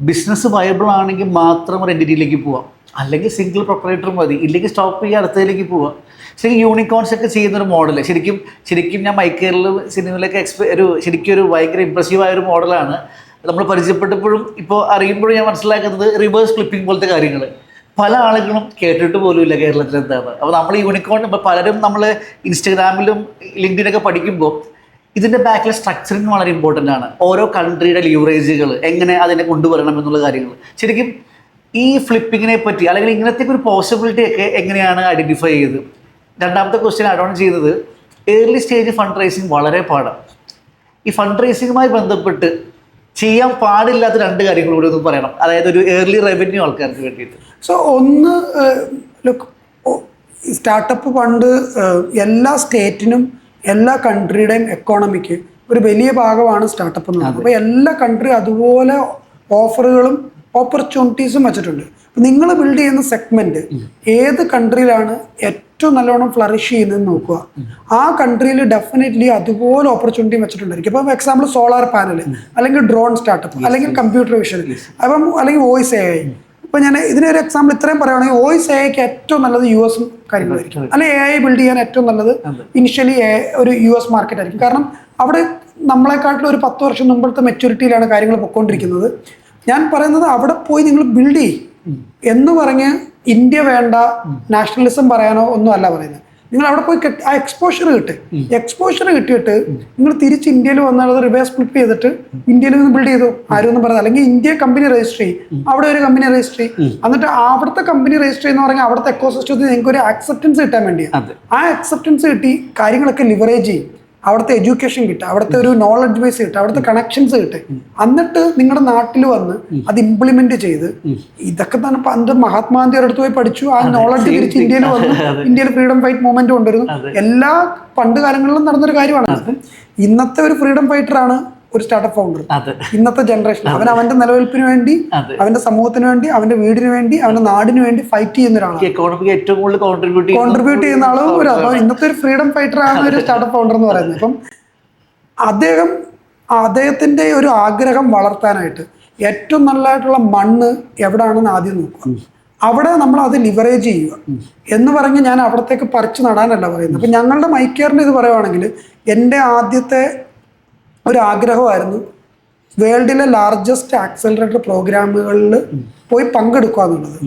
ബിസിനസ് വയബിൾ ആണെങ്കിൽ മാത്രം ഒരു എൻറ്റിറ്റിയിലേക്ക് പോവാം, അല്ലെങ്കിൽ സിംഗിൾ പ്രൊപ്പറേറ്റർ മതി, ഇല്ലെങ്കിൽ സ്റ്റോപ്പ് ചെയ്യുക അടുത്തതിലേക്ക് പോവാം. ശരിക്കും യൂണിക്കോൺസ് ഒക്കെ ചെയ്യുന്നൊരു മോഡൽ ശരിക്കും ഞാൻ മൈക്കെയറിൽ സിനിമയിലൊക്കെ ശരിക്കും ഒരു ഭയങ്കര ഇമ്പ്രസീവായ ഒരു മോഡലാണ്. നമ്മൾ പരിചയപ്പെട്ടപ്പോഴും ഇപ്പോൾ അറിയുമ്പോഴും ഞാൻ മനസ്സിലാക്കുന്നത് റിവേഴ്സ് ക്ലിപ്പിംഗ് പോലത്തെ കാര്യങ്ങൾ പല ആളുകളും കേട്ടിട്ട് പോലും ഇല്ല കേരളത്തിൽ എന്താണ്. അപ്പോൾ നമ്മൾ യൂണിക്കോൺ ഇപ്പോൾ പലരും നമ്മൾ ഇൻസ്റ്റഗ്രാമിലും ലിങ്ക്ഡിനൊക്കെ പഠിക്കുമ്പോൾ ഇതിൻ്റെ ബാക്കിലെ സ്ട്രക്ചറിങ് വളരെ ഇമ്പോർട്ടൻ്റ് ആണ്. ഓരോ കൺട്രിയുടെ ലീവറേജുകൾ എങ്ങനെ അതിനെ കൊണ്ടുവരണം എന്നുള്ള കാര്യങ്ങൾ ശരിക്കും ഈ ഫ്ലിപ്പിങ്ങിനെ പറ്റി അല്ലെങ്കിൽ ഇങ്ങനത്തെ ഒരു പോസിബിലിറ്റി ഒക്കെ എങ്ങനെയാണ് ഐഡൻറ്റിഫൈ ചെയ്തത്? രണ്ടാമത്തെ ക്വസ്റ്റ്യൻ ആഡ് ഓൺ ചെയ്തത്, ഏർലി സ്റ്റേജ് ഫണ്ട് റൈസിങ് വളരെ പാടാണ്. ഈ ഫണ്ട് റൈസിങ്ങുമായി ബന്ധപ്പെട്ട് ചെയ്യാൻ പാടില്ലാത്ത 2 കാര്യങ്ങൾ കൂടി ഒന്ന് പറയണം, അതായത് ഒരു ഏർലി റവന്യൂ ആൾക്കാർക്ക് വേണ്ടിയിട്ട്. സോ ഒന്ന്, സ്റ്റാർട്ടപ്പ് ഫണ്ട് എല്ലാ സ്റ്റേറ്റിനും എല്ലാ കൺട്രിയുടെയും എക്കോണമിക്ക് ഒരു വലിയ ഭാഗമാണ് സ്റ്റാർട്ടപ്പ് എന്ന് പറയുന്നത്. അപ്പോൾ എല്ലാ കൺട്രി അതുപോലെ ഓഫറുകളും ഓപ്പർച്യൂണിറ്റീസും വെച്ചിട്ടുണ്ട്. നിങ്ങൾ ബിൽഡ് ചെയ്യുന്ന സെഗ്മെന്റ് ഏത് കൺട്രിയിലാണ് ഏറ്റവും നല്ലോണം ഫ്ലറിഷ് ചെയ്യുന്നതെന്ന് നോക്കുക. ആ കൺട്രിയിൽ ഡെഫിനറ്റ്ലി അതുപോലെ ഓപ്പർച്യൂണിറ്റി വെച്ചിട്ടുണ്ടായിരിക്കും. ഇപ്പം എക്സാമ്പിൾ സോളാർ പാനൽ, അല്ലെങ്കിൽ ഡ്രോൺ സ്റ്റാർട്ടപ്പ്, അല്ലെങ്കിൽ കമ്പ്യൂട്ടർ വിഷൻ, അപ്പം അല്ലെങ്കിൽ വോയിസ് AI. ഇപ്പം ഞാൻ ഇതിനൊരു എക്സാമ്പിൾ ഇത്രയും പറയുകയാണെങ്കിൽ വോയിസ് AIക്ക് ഏറ്റവും നല്ലത് US കാര്യങ്ങളായിരിക്കും, അല്ലെങ്കിൽ AI ബിൽഡ് ചെയ്യാൻ ഏറ്റവും നല്ലത് ഇനിഷ്യലി ഒരു US മാർക്കറ്റ് ആയിരിക്കും. കാരണം അവിടെ നമ്മളെക്കാട്ടിലും ഒരു 10 വർഷം മുമ്പത്തെ മെച്യൂരിറ്റിയിലാണ് കാര്യങ്ങൾ പൊയ്ക്കൊണ്ടിരിക്കുന്നത്. ഞാൻ പറയുന്നത് അവിടെ പോയി നിങ്ങൾ ബിൽഡ് ചെയ്യും എന്ന് പറഞ്ഞ് ഇന്ത്യ വേണ്ട നാഷണലിസം പറയാനോ ഒന്നും അല്ല പറയുന്നത്. നിങ്ങൾ അവിടെ പോയി ആ എക്സ്പോഷർ കിട്ടിയിട്ട് നിങ്ങൾ തിരിച്ച് ഇന്ത്യയിൽ വന്നാൽ അത് റിവേഴ്സ് ഫ്ലിപ്പ് ചെയ്തിട്ട് ഇന്ത്യയിൽ നിന്ന് ബിൽഡ് ചെയ്തു ആരും ഒന്നും പറയുന്നത്. അല്ലെങ്കിൽ ഇന്ത്യ കമ്പനി രജിസ്റ്റർ ചെയ്യും, അവിടെ ഒരു കമ്പനി രജിസ്റ്റർ ചെയ്യും, എന്നിട്ട് അവിടുത്തെ കമ്പനി രജിസ്റ്റർ ചെയ്യുന്ന പറഞ്ഞാൽ അവിടുത്തെ എക്കോസിസ്റ്റത്തിൽ നിങ്ങൾക്ക് ഒരു ആക്സെപ്റ്റൻസ് കിട്ടാൻ വേണ്ടിയാണ്. ആ ആക്സെപ്റ്റൻസ് കിട്ടി കാര്യങ്ങളൊക്കെ ലിവറേജ് ചെയ്യും, അവിടുത്തെ എഡ്യൂക്കേഷൻ കിട്ടുക, അവിടുത്തെ ഒരു നോളജ് ബേസ് കിട്ടുക, അവിടുത്തെ കണക്ഷൻസ് കിട്ടുക, എന്നിട്ട് നിങ്ങളുടെ നാട്ടിൽ വന്ന് അത് ഇംപ്ലിമെന്റ് ചെയ്ത് ഇതൊക്കെ തന്നെ പണ്ട് മഹാത്മാഗാന്ധിയുടെ അടുത്ത് പോയി പഠിച്ചു. ആ നോളജ് തിരിച്ച് ഇന്ത്യയിൽ വന്നു, ഇന്ത്യയിൽ ഫ്രീഡം ഫൈറ്റ് മൂവ്മെന്റ് കൊണ്ടുവരുന്നു. എല്ലാ പണ്ട് കാലങ്ങളിലും നടന്നൊരു കാര്യമാണ്. അപ്പം ഇന്നത്തെ ഒരു ഫ്രീഡം ഫൈറ്ററാണ് ഒരു സ്റ്റാർട്ടപ്പ് ഫൗണ്ടർ. ഇന്നത്തെ ജനറേഷൻ അവന്റെ നിലനിൽപ്പിന് വേണ്ടി, അവന്റെ സമൂഹത്തിന് വേണ്ടി, അവന്റെ വീടിന് വേണ്ടി, അവന്റെ നാടിന് വേണ്ടി ഫൈറ്റ് ചെയ്യുന്ന ഒരാളാണ്, കോൺട്രിബ്യൂട്ട് ചെയ്യുന്ന ആളും ഒരു. അപ്പൊ ഇന്നത്തെ ഒരു ഫ്രീഡം ഫൈറ്റർ ആണ് ഒരു സ്റ്റാർട്ടപ്പ് ഫൗണ്ടർ എന്ന് പറയുന്നത്. അപ്പം അദ്ദേഹത്തിന്റെ ഒരു ആഗ്രഹം വളർത്താനായിട്ട് ഏറ്റവും നല്ലതായിട്ടുള്ള മണ്ണ് എവിടെയാണെന്ന് ആദ്യം നോക്കുക. അവിടെ നമ്മൾ അത് ലിവറേജ് ചെയ്യുക എന്ന് പറഞ്ഞ് ഞാൻ അവിടത്തേക്ക് പറിച്ചു നടാനല്ല പറയുന്നത്. അപ്പം ഞങ്ങളുടെ മൈക്കെയറിൻ്റെ ഇത് പറയുവാണെങ്കിൽ എൻ്റെ ആദ്യത്തെ ഒരു ആഗ്രഹമായിരുന്നു വേൾഡിലെ ലാർജസ്റ്റ് ആക്സലറേറ്റർ പ്രോഗ്രാമുകളിൽ പോയി പങ്കെടുക്കുക എന്നുള്ളത്.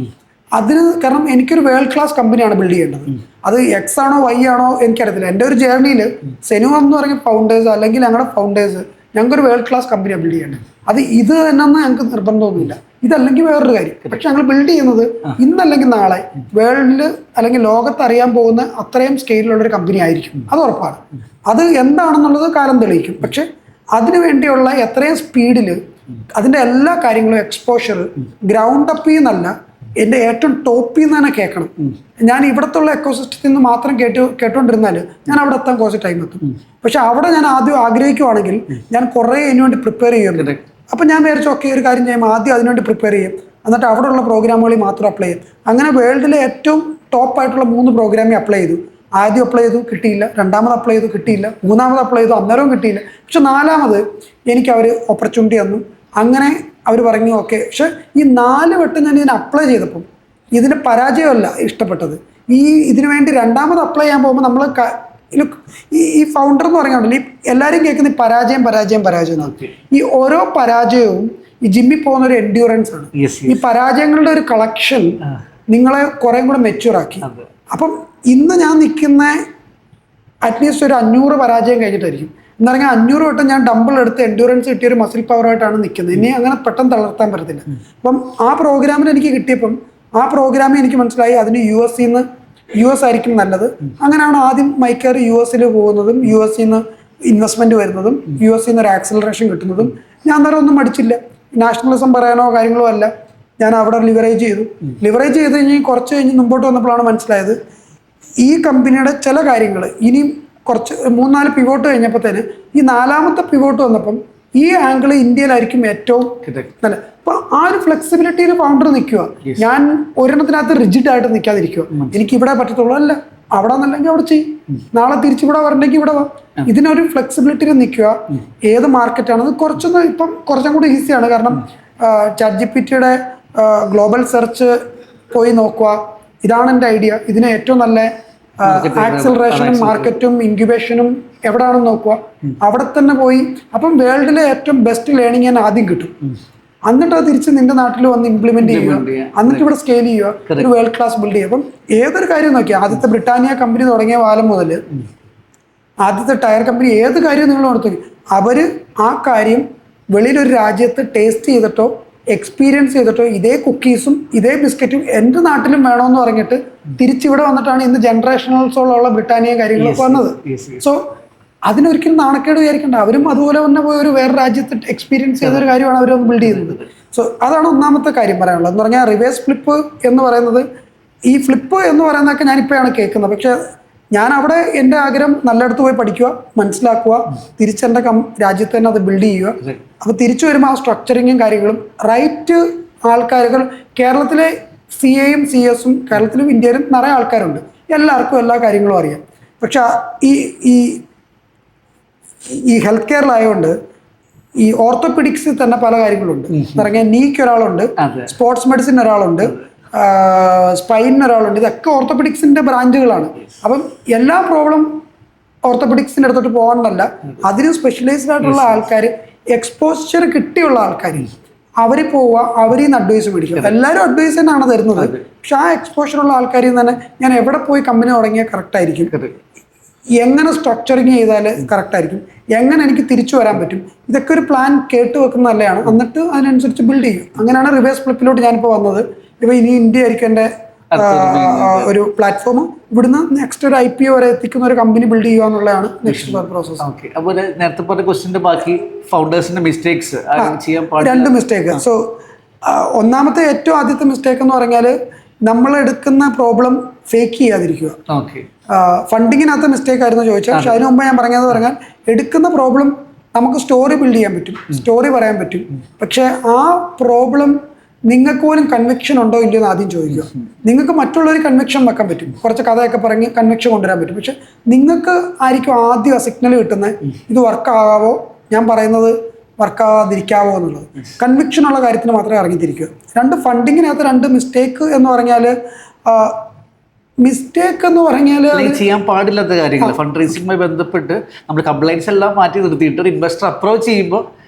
അതിന് കാരണം എനിക്കൊരു വേൾഡ് ക്ലാസ് കമ്പനിയാണ് ബിൽഡ് ചെയ്യേണ്ടത്. അത് എക്സ് ആണോ വൈ ആണോ എനിക്കറിയത്തില്ല. എൻ്റെ ഒരു ജേർണിയിൽ സെനു എന്ന് പറഞ്ഞ ഫൗണ്ടേഴ്സ് അല്ലെങ്കിൽ ഞങ്ങളുടെ ഫൗണ്ടേഴ്സ് ഞങ്ങൾക്കൊരു വേൾഡ് ക്ലാസ് കമ്പനിയാണ് ബിൽഡ് ചെയ്യേണ്ടത്. അത് ഇത് തന്നെന്ന് ഞങ്ങൾക്ക് നിർബന്ധമൊന്നുമില്ല, ഇതല്ലെങ്കിൽ വേറൊരു കാര്യം. പക്ഷെ ഞങ്ങൾ ബിൽഡ് ചെയ്യുന്നത് ഇന്നല്ലെങ്കിൽ നാളെ വേൾഡിൽ അല്ലെങ്കിൽ ലോകത്ത് അറിയാൻ പോകുന്ന അത്രയും സ്കെയിലുള്ളൊരു കമ്പനി ആയിരിക്കും, അത് ഉറപ്പാണ്. അത് എന്താണെന്നുള്ളത് കാലം തെളിയിക്കും. പക്ഷെ അതിനു വേണ്ടിയുള്ള എത്രയും സ്പീഡിൽ അതിൻ്റെ എല്ലാ കാര്യങ്ങളും എക്സ്പോഷർ ഗ്രൗണ്ട് അപ്പിൽ നിന്നല്ല, എൻ്റെ ഏറ്റവും ടോപ്പിൽ നിന്ന് തന്നെ കേൾക്കണം. ഞാൻ ഇവിടത്തുള്ള എക്കോസിസ്റ്റത്തിൽ നിന്ന് മാത്രം കേട്ടുകൊണ്ടിരുന്നാൽ ഞാൻ അവിടെ എത്താൻ കുറച്ച് ടൈം എത്തും. പക്ഷെ അവിടെ ഞാൻ ആദ്യം ആഗ്രഹിക്കുവാണെങ്കിൽ ഞാൻ കുറേ അതിനു വേണ്ടി പ്രിപ്പയർ ചെയ്യുന്നുണ്ട്. അപ്പം ഞാൻ വിചാരിച്ചു ഓക്കെ ഒരു കാര്യം ചെയ്യുമ്പോൾ ആദ്യം അതിനുവേണ്ടി പ്രിപ്പയർ ചെയ്യും, എന്നിട്ട് അവിടെയുള്ള പ്രോഗ്രാമുകളിൽ മാത്രം അപ്ലൈ ചെയ്യും. അങ്ങനെ വേൾഡിലെ ഏറ്റവും ടോപ്പായിട്ടുള്ള 3 പ്രോഗ്രാമിൽ അപ്ലൈ ചെയ്തു. ആദ്യം അപ്ലൈ ചെയ്തു കിട്ടിയില്ല, രണ്ടാമത് അപ്ലൈ ചെയ്തു കിട്ടിയില്ല, മൂന്നാമത് അപ്ലൈ ചെയ്തു അന്നേരവും കിട്ടിയില്ല. പക്ഷെ 4ാമത് എനിക്ക് അവർ ഓപ്പർച്യൂണിറ്റി തന്നു. അങ്ങനെ അവർ പറഞ്ഞു ഓക്കെ. പക്ഷെ ഈ 4 വട്ടം ഞാൻ ഇതിന് അപ്ലൈ ചെയ്തപ്പം ഇതിന് പരാജയമല്ല ഇഷ്ടപ്പെട്ടത്. ഇതിനു വേണ്ടി 2ാമത് അപ്ലൈ ചെയ്യാൻ പോകുമ്പോൾ നമ്മൾ ഈ ഫൗണ്ടർ എന്ന് പറഞ്ഞാൽ എല്ലാവരും കേൾക്കുന്ന പരാജയം എന്നാണ്. ഈ ഓരോ പരാജയവും ഈ ജിമ്മിൽ പോകുന്ന ഒരു എൻഡ്യൂറൻസ് ആണ്. ഈ പരാജയങ്ങളുടെ ഒരു കളക്ഷൻ നിങ്ങളെ കുറേ കൂടെ മെച്യൂറാക്കി. അപ്പം ഇന്ന് ഞാൻ നിൽക്കുന്ന അറ്റ്ലീസ്റ്റ് ഒരു 500 പരാജയം കഴിഞ്ഞിട്ടായിരിക്കും. എന്ന് പറഞ്ഞാൽ 500 വട്ടം ഞാൻ ഡംബിൾ എടുത്ത് എൻഡ്യൂറൻസ് കിട്ടിയൊരു മസിൽ പവറായിട്ടാണ് നിൽക്കുന്നത്. ഇനി അങ്ങനെ പെട്ടെന്ന് തളർത്താൻ പറ്റത്തില്ല. അപ്പം ആ പ്രോഗ്രാമിന് എനിക്ക് കിട്ടിയപ്പം ആ പ്രോഗ്രാമിൽ എനിക്ക് മനസ്സിലായി അതിന് US ആയിരിക്കും നല്ലത്. അങ്ങനെയാണ് ആദ്യം മൈക്കർ US പോകുന്നതും US ഇൻവെസ്റ്റ്മെൻറ്റ് വരുന്നതും US ഒരു ആക്സിലറേഷൻ കിട്ടുന്നതും. ഞാൻ അന്നേരം ഒന്നും മടിച്ചില്ല. നാഷണലിസം പറയാനോ കാര്യങ്ങളോ അല്ല, ഞാൻ അവിടെ ലിവറേജ് ചെയ്ത് കഴിഞ്ഞ് കുറച്ച് കഴിഞ്ഞ് മുമ്പോട്ട് വന്നപ്പോഴാണ് മനസ്സിലായത് ഈ കമ്പനിയുടെ ചില കാര്യങ്ങൾ ഇനിയും കുറച്ച് 3-4 പിവോട്ട് കഴിഞ്ഞപ്പോഴത്തേന് ഈ 4ാമത്തെ പിവോട്ട് വന്നപ്പം ഈ ആംഗിൾ ഇന്ത്യയിലായിരിക്കും ഏറ്റവും നല്ല. അപ്പൊ ആ ഒരു ഫ്ലെക്സിബിലിറ്റിയിൽ ഫൗണ്ടർ നിൽക്കുക. ഞാൻ ഒരെണ്ണത്തിനകത്ത് റിജിഡായിട്ട് നിൽക്കാതിരിക്കുക. എനിക്ക് ഇവിടെ പറ്റത്തുള്ളൂ, അല്ല അവിടെ നിന്നല്ലെങ്കിൽ അവിടെ ചെയ്യും, നാളെ തിരിച്ചിവിടെ വരണമെങ്കിൽ ഇവിടെ വാ. ഇതിനൊരു ഫ്ലെക്സിബിലിറ്റിയിൽ നിൽക്കുക. ഏത് മാർക്കറ്റാണ് കുറച്ചും കൂടി ഈസിയാണ്. കാരണം ChatGPTയുടെ ഗ്ലോബൽ സെർച്ച് പോയി നോക്കുക, ഇതാണ് എൻ്റെ ഐഡിയ, ഇതിന് ഏറ്റവും നല്ല ആക്സിലറേഷനും മാർക്കറ്റും ഇൻക്യുബേഷനും എവിടെയാണെന്ന് നോക്കുക, അവിടെ തന്നെ പോയി. അപ്പം വേൾഡിലെ ഏറ്റവും ബെസ്റ്റ് ലേണിംഗ് ഞാൻ ആദ്യം കിട്ടും. എന്നിട്ട് അത് തിരിച്ച് നിന്റെ നാട്ടിൽ വന്ന് ഇംപ്ലിമെന്റ് ചെയ്യുക, എന്നിട്ട് ഇവിടെ സ്കെയിൽ ചെയ്യുക, ഒരു വേൾഡ് ക്ലാസ് ബിൽഡ് ചെയ്യുക. അപ്പം ഏതൊരു കാര്യം നോക്കിയാൽ ആദ്യത്തെ ബ്രിട്ടാനിയ കമ്പനി തുടങ്ങിയ കാലം മുതൽ ആദ്യത്തെ ടയർ കമ്പനി ഏത് കാര്യം നിങ്ങൾ ഓർത്തു, അവര് ആ കാര്യം വെളിയിലൊരു രാജ്യത്ത് ടേസ്റ്റ് ചെയ്തിട്ടോ എക്സ്പീരിയൻസ് ചെയ്തിട്ടോ ഇതേ കുക്കീസും ഇതേ ബിസ്ക്കറ്റും എൻ്റെ നാട്ടിലും വേണമെന്ന് പറഞ്ഞിട്ട് തിരിച്ചിവിടെ വന്നിട്ടാണ് ഇന്ന് ജനറേഷനൽസോളം ബ്രിട്ടാനിയ കാര്യങ്ങളൊക്കെ വന്നത്. സോ അതിനൊരിക്കലും നാണക്കേട് വിചാരിക്കേണ്ട. അവരും അതുപോലെ തന്നെ പോയി ഒരു വേറെ രാജ്യത്ത് എക്സ്പീരിയൻസ് ചെയ്തൊരു കാര്യമാണ് അവരൊന്ന് ബിൽഡ് ചെയ്യുന്നത്. സോ അതാണ് ഒന്നാമത്തെ കാര്യം പറയാനുള്ളത്. എന്ന് പറഞ്ഞാൽ റിവേഴ്സ് ഫ്ലിപ്പ് എന്ന് പറയുന്നത്, ഈ ഫ്ലിപ്പ് എന്ന് പറയുന്നതൊക്കെ ഞാനിപ്പോഴാണ് കേൾക്കുന്നത്. പക്ഷെ ഞാൻ അവിടെ എൻ്റെ ആഗ്രഹം നല്ലയിടത്ത് പോയി പഠിക്കുക, മനസ്സിലാക്കുക, തിരിച്ചെൻ്റെ രാജ്യത്ത് തന്നെ അത് ബിൽഡ് ചെയ്യുക. അപ്പോൾ തിരിച്ചു വരുമ്പോൾ ആ സ്ട്രക്ചറിങ്ങും കാര്യങ്ങളും റൈറ്റ് ആൾക്കാരുകൾ കേരളത്തിലെ CAയും CS കേരളത്തിലും ഇന്ത്യയിലും നിറയെ ആൾക്കാരുണ്ട്. എല്ലാവർക്കും എല്ലാ കാര്യങ്ങളും അറിയാം. പക്ഷെ ഈ ഹെൽത്ത് കെയറിലായതുകൊണ്ട് ഈ ഓർത്തോപെഡിക്സിൽ തന്നെ പല കാര്യങ്ങളുണ്ട്. പറഞ്ഞാൽ നീക്ക് ഒരാളുണ്ട്, സ്പോർട്സ് മെഡിസിൻ ഒരാളുണ്ട്, സ്പൈനിന് ഒരാളുണ്ട്. ഇതൊക്കെ ഓർത്തോപെഡിക്സിന്റെ ബ്രാഞ്ചുകളാണ്. അപ്പം എല്ലാ പ്രോബ്ലം ഓർത്തോപെഡിക്സിൻ്റെ അടുത്തോട്ട് പോകാനല്ല, അതിന് സ്പെഷ്യലൈസ്ഡ് ആയിട്ടുള്ള ആൾക്കാർ, എക്സ്പോഷർ കിട്ടിയുള്ള ആൾക്കാർ അവർ പോവുക, അവരിൽ നിന്ന് അഡ്വൈസ് മേടിക്കുക. എല്ലാവരും അഡ്വൈസ് തന്നെയാണ് തരുന്നത്. പക്ഷെ ആ എക്സ്പോഷറുള്ള ആൾക്കാരിൽ നിന്ന് തന്നെ ഞാൻ എവിടെ പോയി കമ്പനി തുടങ്ങിയാൽ കറക്റ്റ് ആയിരിക്കും, എങ്ങനെ സ്ട്രക്ചറിങ് ചെയ്താൽ കറക്റ്റ് ആയിരിക്കും, എങ്ങനെ എനിക്ക് തിരിച്ചു വരാൻ പറ്റും, ഇതൊക്കെ ഒരു പ്ലാൻ കേട്ട് വെക്കുന്ന നല്ലതാണ്. എന്നിട്ട് അതിനനുസരിച്ച് ബിൽഡ് ചെയ്യും. അങ്ങനെയാണ് റിവേഴ്സ് ഫ്ലിപ്പിലോട്ട് ഞാനിപ്പോൾ വന്നത്. ഇപ്പോൾ ഇനി ഇന്ത്യ ആയിരിക്കും എൻ്റെ ഒരു പ്ലാറ്റ്ഫോം. ഇവിടുന്ന് നെക്സ്റ്റ് ഒരു IPO വരെ എത്തിക്കുന്ന ഒരു കമ്പനി ബിൽഡ് ചെയ്യുക എന്നുള്ളതാണ് നെക്സ്റ്റ് പ്രോസസ്. അപ്പോൾ നേരത്തെ പറഞ്ഞ ക്വസ്റ്റിന്റെ ബാക്കി ഫൗണ്ടേഴ്സിന്റെ മിസ്റ്റേക്സ് ചെയ്യാൻ 2 മിസ്റ്റേക്ക്. സോ ഒന്നാമത്തെ ഏറ്റവും ആദ്യത്തെ മിസ്റ്റേക്ക് എന്ന് പറഞ്ഞാൽ നമ്മൾ എടുക്കുന്ന പ്രോബ്ലം ഫേക്ക് ചെയ്യാതിരിക്കുക. ഫണ്ടിങ്ങിനകത്ത് മിസ്റ്റേക്ക് ആയിരുന്നു ചോദിച്ചാൽ. പക്ഷെ അതിന് മുമ്പ് ഞാൻ പറഞ്ഞാൽ എടുക്കുന്ന പ്രോബ്ലം നമുക്ക് സ്റ്റോറി ബിൽഡ് ചെയ്യാൻ പറ്റും, സ്റ്റോറി പറയാൻ പറ്റും. പക്ഷെ ആ പ്രോബ്ലം നിങ്ങൾക്ക് പോലും കൺവിക്ഷൻ ഉണ്ടോ ഇല്ലയോ എന്ന് ആദ്യം ചോദിക്കുക. നിങ്ങൾക്ക് മറ്റുള്ളവർ കൺവിക്ഷൻ വെക്കാൻ പറ്റും, കുറച്ച് കഥയൊക്കെ പറഞ്ഞ് കൺവിക്ഷൻ കൊണ്ടുവരാൻ പറ്റും. പക്ഷെ നിങ്ങൾക്ക് ആയിരിക്കും ആദ്യം ആ സിഗ്നൽ കിട്ടുന്നത്, ഇത് വർക്കാവോ, ഞാൻ പറയുന്നത് വർക്കാവാതിരിക്കാവോ എന്നുള്ളത്. കൺവിക്ഷനുള്ള കാര്യത്തിന് മാത്രമേ ഇറങ്ങിത്തിരിക്കുക. 2 ഫണ്ടിങ്ങിനകത്ത് 2 മിസ്റ്റേക്ക് എന്ന് പറഞ്ഞാൽ, മിസ്റ്റേക്ക് എന്ന് പറഞ്ഞാൽ ചെയ്യാൻ പാടില്ലാത്ത കാര്യങ്ങൾ ഫണ്ട് റേസിംഗുമായി ബന്ധപ്പെട്ട് നമ്മൾ കംപ്ലൈൻസ് എല്ലാം മാറ്റി നിർത്തിയിട്ട് ഒരു ഇൻവെസ്റ്റർ അപ്രോച്ച് ചെയ്യുമ്പോൾ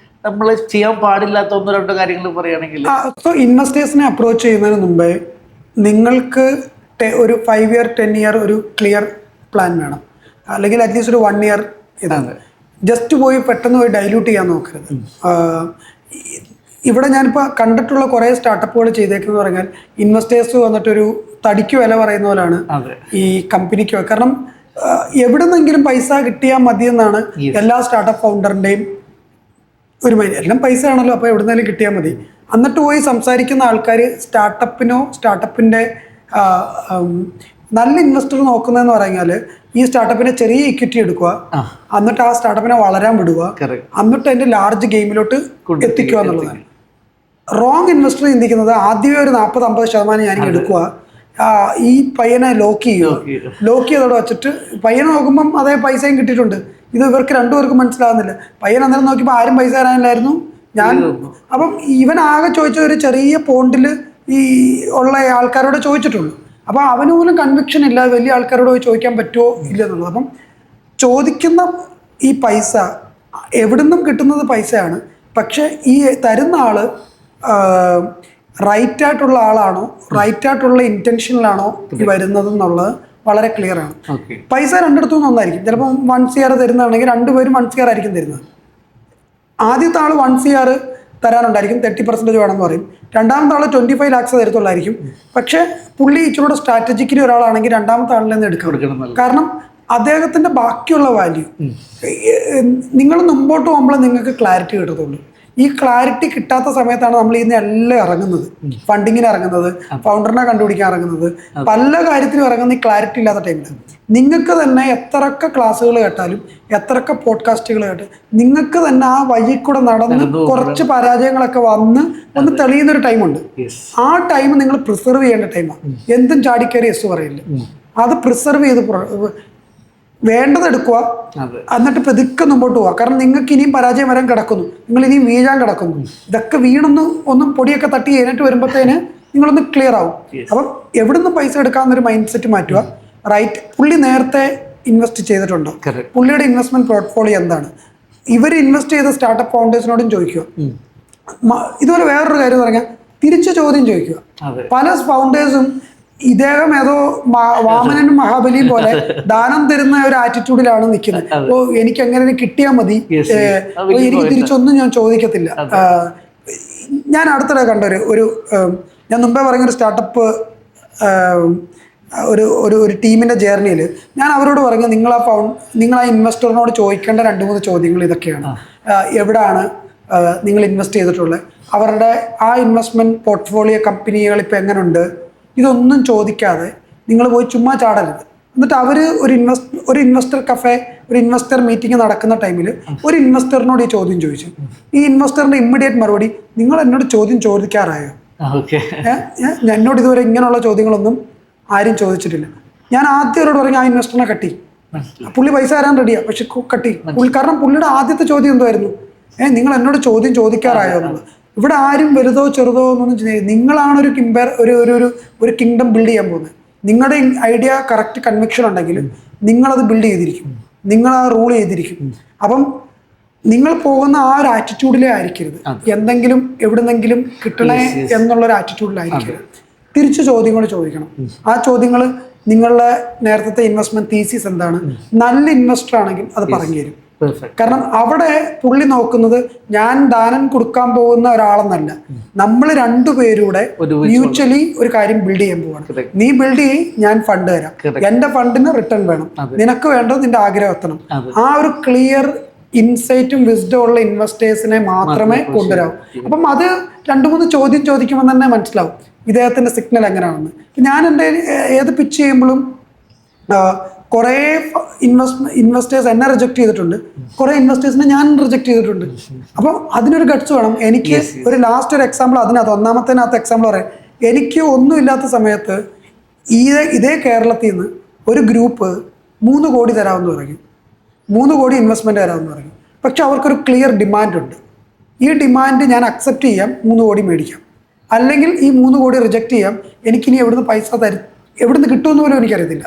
നമ്മൾ ചെയ്യാൻ പാടില്ലാത്ത 1-2 കാര്യങ്ങൾ പറയുകയാണെങ്കിൽ, സോ ഇൻവെസ്റ്റേഴ്സിനെ അപ്രോച്ച് ചെയ്യുന്നതിന് മുമ്പേ നിങ്ങൾക്ക് ഒരു 5 year 10 year ഒരു ക്ലിയർ പ്ലാൻ വേണം, അല്ലെങ്കിൽ അറ്റ്ലീസ്റ്റ് ഒരു 1 year ഇതാണ്. ജസ്റ്റ് പോയി പെട്ടെന്ന് പോയി ഡൈല്യൂട്ട് ചെയ്യാൻ നോക്കരുത്. ഇവിടെ ഞാനിപ്പോൾ കണ്ടിട്ടുള്ള കുറേ സ്റ്റാർട്ടപ്പുകൾ ചെയ്തേക്കെന്ന് പറഞ്ഞാൽ ഇൻവെസ്റ്റേഴ്സ് വന്നിട്ടൊരു തടിക്ക് വില പറയുന്ന പോലാണ് ഈ കമ്പനിക്ക്. കാരണം എവിടെ നിന്നെങ്കിലും പൈസ കിട്ടിയാൽ മതിയെന്നാണ് എല്ലാ സ്റ്റാർട്ടപ്പ് ഫൗണ്ടറിൻ്റെയും ഒരു മൈൻഡ്. എല്ലാം പൈസ ആണല്ലോ, അപ്പോൾ എവിടെ നിന്നെങ്കിലും കിട്ടിയാൽ മതി. എന്നിട്ട് പോയി സംസാരിക്കുന്ന ആൾക്കാർ സ്റ്റാർട്ടപ്പിൻ്റെ നല്ല ഇൻവെസ്റ്റർ നോക്കുന്നതെന്ന് പറഞ്ഞാൽ ഈ സ്റ്റാർട്ടപ്പിനെ ചെറിയ ഇക്വിറ്റി എടുക്കുക, എന്നിട്ട് ആ സ്റ്റാർട്ടപ്പിനെ വളരാൻ വിടുക, എന്നിട്ട് അതിൻ്റെ ലാർജ് ഗെയിമിലോട്ട് എത്തിക്കുക എന്നുള്ളതാണ്. റോങ് ഇൻവെസ്റ്റർ ചിന്തിക്കുന്നത് ആദ്യമേ ഒരു 40-50% ഞാൻ എടുക്കുക, ഈ പയ്യനെ ലോക്ക് ചെയ്തോടെ വെച്ചിട്ട് പയ്യനെ നോക്കുമ്പം അതേ പൈസയും കിട്ടിയിട്ടുണ്ട്. ഇത് ഇവർക്ക് രണ്ടുപേർക്കും മനസ്സിലാകുന്നില്ല. പയ്യൻ അന്നേരം നോക്കിയപ്പോൾ ആരും പൈസ തരാനില്ലായിരുന്നു. അപ്പം ഇവൻ ആകെ ചോദിച്ച ഒരു ചെറിയ പോണ്ടിൽ ഈ ഉള്ള ആൾക്കാരോട് ചോദിച്ചിട്ടുള്ളൂ. അപ്പോൾ അവന് പോലും കൺവിക്ഷൻ ഇല്ല വലിയ ആൾക്കാരോട് പോയി ചോദിക്കാൻ പറ്റുമോ ഇല്ല എന്നുള്ളത്. അപ്പം ചോദിക്കുന്ന ഈ പൈസ എവിടുന്നും കിട്ടുന്നത് പൈസയാണ്. പക്ഷെ ഈ തരുന്ന ആള് റൈറ്റ് ആയിട്ടുള്ള ആളാണോ, റൈറ്റ് ആയിട്ടുള്ള ഇന്റൻഷനിലാണോ ഈ വരുന്നത് എന്നുള്ളത് വളരെ ക്ലിയർ ആണ്. പൈസ രണ്ടിടത്തു നിന്ന് ഒന്നായിരിക്കും. ചിലപ്പോൾ 1 CR തരുന്നതാണെങ്കിൽ രണ്ടുപേരും 1 CR ആയിരിക്കും തരുന്നത്. ആദ്യത്തെ ആൾ 1 CR തരാനുണ്ടായിരിക്കും, 30% വേണമെന്ന് പറയും. രണ്ടാമത്തെ ആൾ 25 lakhs തരത്തുള്ളായിരിക്കും. പക്ഷെ പുള്ളി ഇച്ചിരൂടെ സ്ട്രാറ്റജിക്കലി ഒരാളാണെങ്കിൽ രണ്ടാമത്തെ ആളിൽ നിന്ന് എടുക്കണം. കാരണം അദ്ദേഹത്തിന്റെ ബാക്കിയുള്ള വാല്യൂ നിങ്ങൾ മുമ്പോട്ട് പോകുമ്പോൾ നിങ്ങൾക്ക് ക്ലാരിറ്റി കിട്ടത്തുള്ളൂ. ഈ ക്ലാരിറ്റി കിട്ടാത്ത സമയത്താണ് നമ്മൾ ഇന്ന് എല്ലാം ഇറങ്ങുന്നത്, ഫണ്ടിങ്ങിന് ഇറങ്ങുന്നത്, ഫൗണ്ടറിനെ കണ്ടുപിടിക്കാൻ ഇറങ്ങുന്നത്, പല കാര്യത്തിനും ഇറങ്ങുന്ന ഈ ക്ലാരിറ്റി ഇല്ലാത്ത ടൈമിൽ നിങ്ങൾക്ക് തന്നെ എത്രയൊക്കെ ക്ലാസ്സുകൾ കേട്ടാലും എത്രയൊക്കെ പോഡ്കാസ്റ്റുകൾ കേട്ട് നിങ്ങൾക്ക് തന്നെ ആ വഴി കൂടെ നടന്ന് കുറച്ച് പരാജയങ്ങളൊക്കെ ഒന്ന് തെളിയുന്നൊരു ടൈമുണ്ട്. ആ ടൈം നിങ്ങൾ പ്രിസർവ് ചെയ്യേണ്ട ടൈമാണ്. എന്തും ചാടിക്കയറി യെസ് പറയില്ല, അത് പ്രിസർവ് ചെയ്ത് വേണ്ടത് എടുക്കുക, എന്നിട്ട് പതുക്കെ മുമ്പോട്ട് പോവുക. കാരണം നിങ്ങൾക്ക് ഇനിയും പരാജയം വരാൻ കിടക്കുന്നു, നിങ്ങൾ ഇനിയും വീഴാൻ കിടക്കുന്നു. ഇതൊക്കെ ഒന്നും പൊടിയൊക്കെ തട്ടി കഴിഞ്ഞിട്ട് വരുമ്പോഴത്തേന് നിങ്ങളൊന്ന് ക്ലിയർ ആവും. അപ്പം എവിടുന്ന് പൈസ എടുക്കാമെന്നൊരു മൈൻഡ് സെറ്റ് മാറ്റുക. റൈറ്റ്, പുള്ളി നേരത്തെ ഇൻവെസ്റ്റ് ചെയ്തിട്ടുണ്ടോ, പുള്ളിയുടെ ഇൻവെസ്റ്റ്മെന്റ് പോർട്ട്ഫോളിയോ എന്താണ്, ഇവർ ഇൻവെസ്റ്റ് ചെയ്ത സ്റ്റാർട്ടപ്പ് ഫൗണ്ടേഴ്സിനോടും ചോദിക്കുക. ഇതുപോലെ വേറൊരു കാര്യം എന്ന് പറഞ്ഞാൽ തിരിച്ചു ചോദ്യം ചോദിക്കുക. പല ഫൗണ്ടേഴ്സും ഇദ്ദേഹം ഏതോ വാമനനും മഹാബലിയും പോലെ ദാനം തരുന്ന ഒരു ആറ്റിറ്റ്യൂഡിലാണ് നിൽക്കുന്നത്. ഓ എനിക്ക് എങ്ങനെ കിട്ടിയാൽ മതി, എനിക്ക് തിരിച്ചൊന്നും ഞാൻ ചോദിക്കത്തില്ല. ഞാൻ അടുത്തിടെ കണ്ട ഞാൻ മുമ്പേ പറഞ്ഞൊരു സ്റ്റാർട്ടപ്പ് ഒരു ടീമിന്റെ ജേർണിയിൽ ഞാൻ അവരോട് പറഞ്ഞു, നിങ്ങൾ ആ ഇൻവെസ്റ്ററിനോട് ചോദിക്കേണ്ട 2-3 ചോദ്യങ്ങൾ ഇതൊക്കെയാണ്. എവിടെയാണ് നിങ്ങൾ ഇൻവെസ്റ്റ് ചെയ്തിട്ടുള്ളത്, അവരുടെ ആ ഇൻവെസ്റ്റ്മെന്റ് പോർട്ട്ഫോളിയോ കമ്പനികൾ ഇപ്പം എങ്ങനെയുണ്ട്, ഇതൊന്നും ചോദിക്കാതെ നിങ്ങൾ പോയി ചുമ്മാ ചാടരുത്. എന്നിട്ട് അവർ ഒരു ഇൻവെസ്റ്റർ കഫേ, ഒരു ഇൻവെസ്റ്റർ മീറ്റിംഗ് നടക്കുന്ന ടൈമിൽ ഒരു ഇൻവെസ്റ്ററിനോട് ഈ ചോദ്യം ചോദിച്ചു. ഈ ഇൻവെസ്റ്ററിന്റെ ഇമ്മീഡിയറ്റ് മറുപടി, നിങ്ങൾ എന്നോട് ചോദ്യം ചോദിക്കാറായോ? എന്നോട് ഇതുവരെ ഇങ്ങനെയുള്ള ചോദ്യങ്ങളൊന്നും ആരും ചോദിച്ചിട്ടില്ല. ഞാൻ ആദ്യം അവരോട് പറഞ്ഞു ആ ഇൻവെസ്റ്ററിനെ കട്ടി, പുള്ളി പൈസ തരാൻ റെഡിയാ, പക്ഷെ കട്ടി. കാരണം പുള്ളിയുടെ ആദ്യത്തെ ചോദ്യം എന്തായിരുന്നു, നിങ്ങൾ എന്നോട് ചോദ്യം ചോദിക്കാറായോ എന്നുള്ളത്. ഇവിടെ ആരും വലുതോ ചെറുതോ എന്നൊന്നും ചിന്തിക്കില്ല. നിങ്ങളാണ് ഒരു കിങ്ഡം ബിൽഡ് ചെയ്യാൻ പോകുന്നത്. നിങ്ങളുടെ ഐഡിയ കറക്റ്റ് കൺവിക്ഷൻ ഉണ്ടെങ്കിൽ നിങ്ങളത് ബിൽഡ് ചെയ്തിരിക്കും, നിങ്ങൾ ആ റൂൾ ചെയ്തിരിക്കും. അപ്പം നിങ്ങൾ പോകുന്ന ആ ഒരു ആറ്റിറ്റ്യൂഡിലേ ആയിരിക്കരുത്, എന്തെങ്കിലും എവിടുന്നെങ്കിലും കിട്ടണേ എന്നുള്ളൊരു ആറ്റിറ്റ്യൂഡിലായിരിക്കരുത്. തിരിച്ചു ചോദ്യങ്ങൾ ചോദിക്കണം. ആ ചോദ്യങ്ങൾ നിങ്ങളുടെ നേരത്തെ ഇൻവെസ്റ്റ്മെന്റ് തീസിസ് എന്താണ്, നല്ല ഇൻവെസ്റ്റർ ആണെങ്കിൽ അത് പറഞ്ഞു തരും. കാരണം അവിടെ പുള്ളി നോക്കുന്നത് ഞാൻ ദാനം കൊടുക്കാൻ പോകുന്ന ഒരാളെന്നല്ല, നമ്മൾ രണ്ടുപേരൂടെ മ്യൂച്വലി ഒരു കാര്യം ബിൽഡ് ചെയ്യാൻ പോവാണ്. നീ ബിൽഡ് ചെയ്യ്, ഞാൻ ഫണ്ട് തരാം, എന്റെ ഫണ്ടിന് റിട്ടേൺ വേണം, നിനക്ക് വേണ്ടത് നിന്റെ ആഗ്രഹം എത്തണം. ആ ഒരു ക്ലിയർ ഇൻസൈറ്റും വിസ്ഡം ഉള്ള ഇൻവെസ്റ്റേഴ്സിനെ മാത്രമേ കൊണ്ടുവരാവൂ. അപ്പം അത് 2-3 ചോദ്യം ചോദിക്കുമ്പോൾ തന്നെ മനസ്സിലാവും ഇദ്ദേഹത്തിന്റെ സിഗ്നൽ എങ്ങനെയാണെന്ന്. ഞാൻ എൻ്റെ ഏത് പിച്ച് ചെയ്യുമ്പോഴും കുറേ ഇൻവെസ്റ്റേഴ്സ് എന്നെ റിജക്ട് ചെയ്തിട്ടുണ്ട്, കുറേ ഇൻവെസ്റ്റേഴ്സിനെ ഞാൻ റിജക്ട് ചെയ്തിട്ടുണ്ട്. അപ്പം അതിനൊരു ഗട്ട്സ് വേണം. എനിക്ക് ഒരു ലാസ്റ്റ് ഒരു എക്സാമ്പിൾ ഒന്നാമത്തേനകത്ത് എക്സാമ്പിൾ പറയാം. എനിക്ക് ഒന്നുമില്ലാത്ത സമയത്ത് ഇതേ കേരളത്തിൽ നിന്ന് ഒരു ഗ്രൂപ്പ് 3 കോടി തരാമെന്ന് പറയും, 3 കോടി ഇൻവെസ്റ്റ്മെന്റ് തരാമെന്ന് പറയും. പക്ഷെ അവർക്കൊരു ക്ലിയർ ഡിമാൻഡ് ഉണ്ട്. ഈ ഡിമാൻഡ് ഞാൻ അക്സെപ്റ്റ് ചെയ്യാം, 3 കോടി മേടിക്കാം, അല്ലെങ്കിൽ ഈ 3 കോടി റിജക്റ്റ് ചെയ്യാം. എനിക്കിനി എവിടുന്ന് പൈസ എവിടുന്ന് കിട്ടുമെന്ന് പോലും എനിക്കറിയത്തില്ല.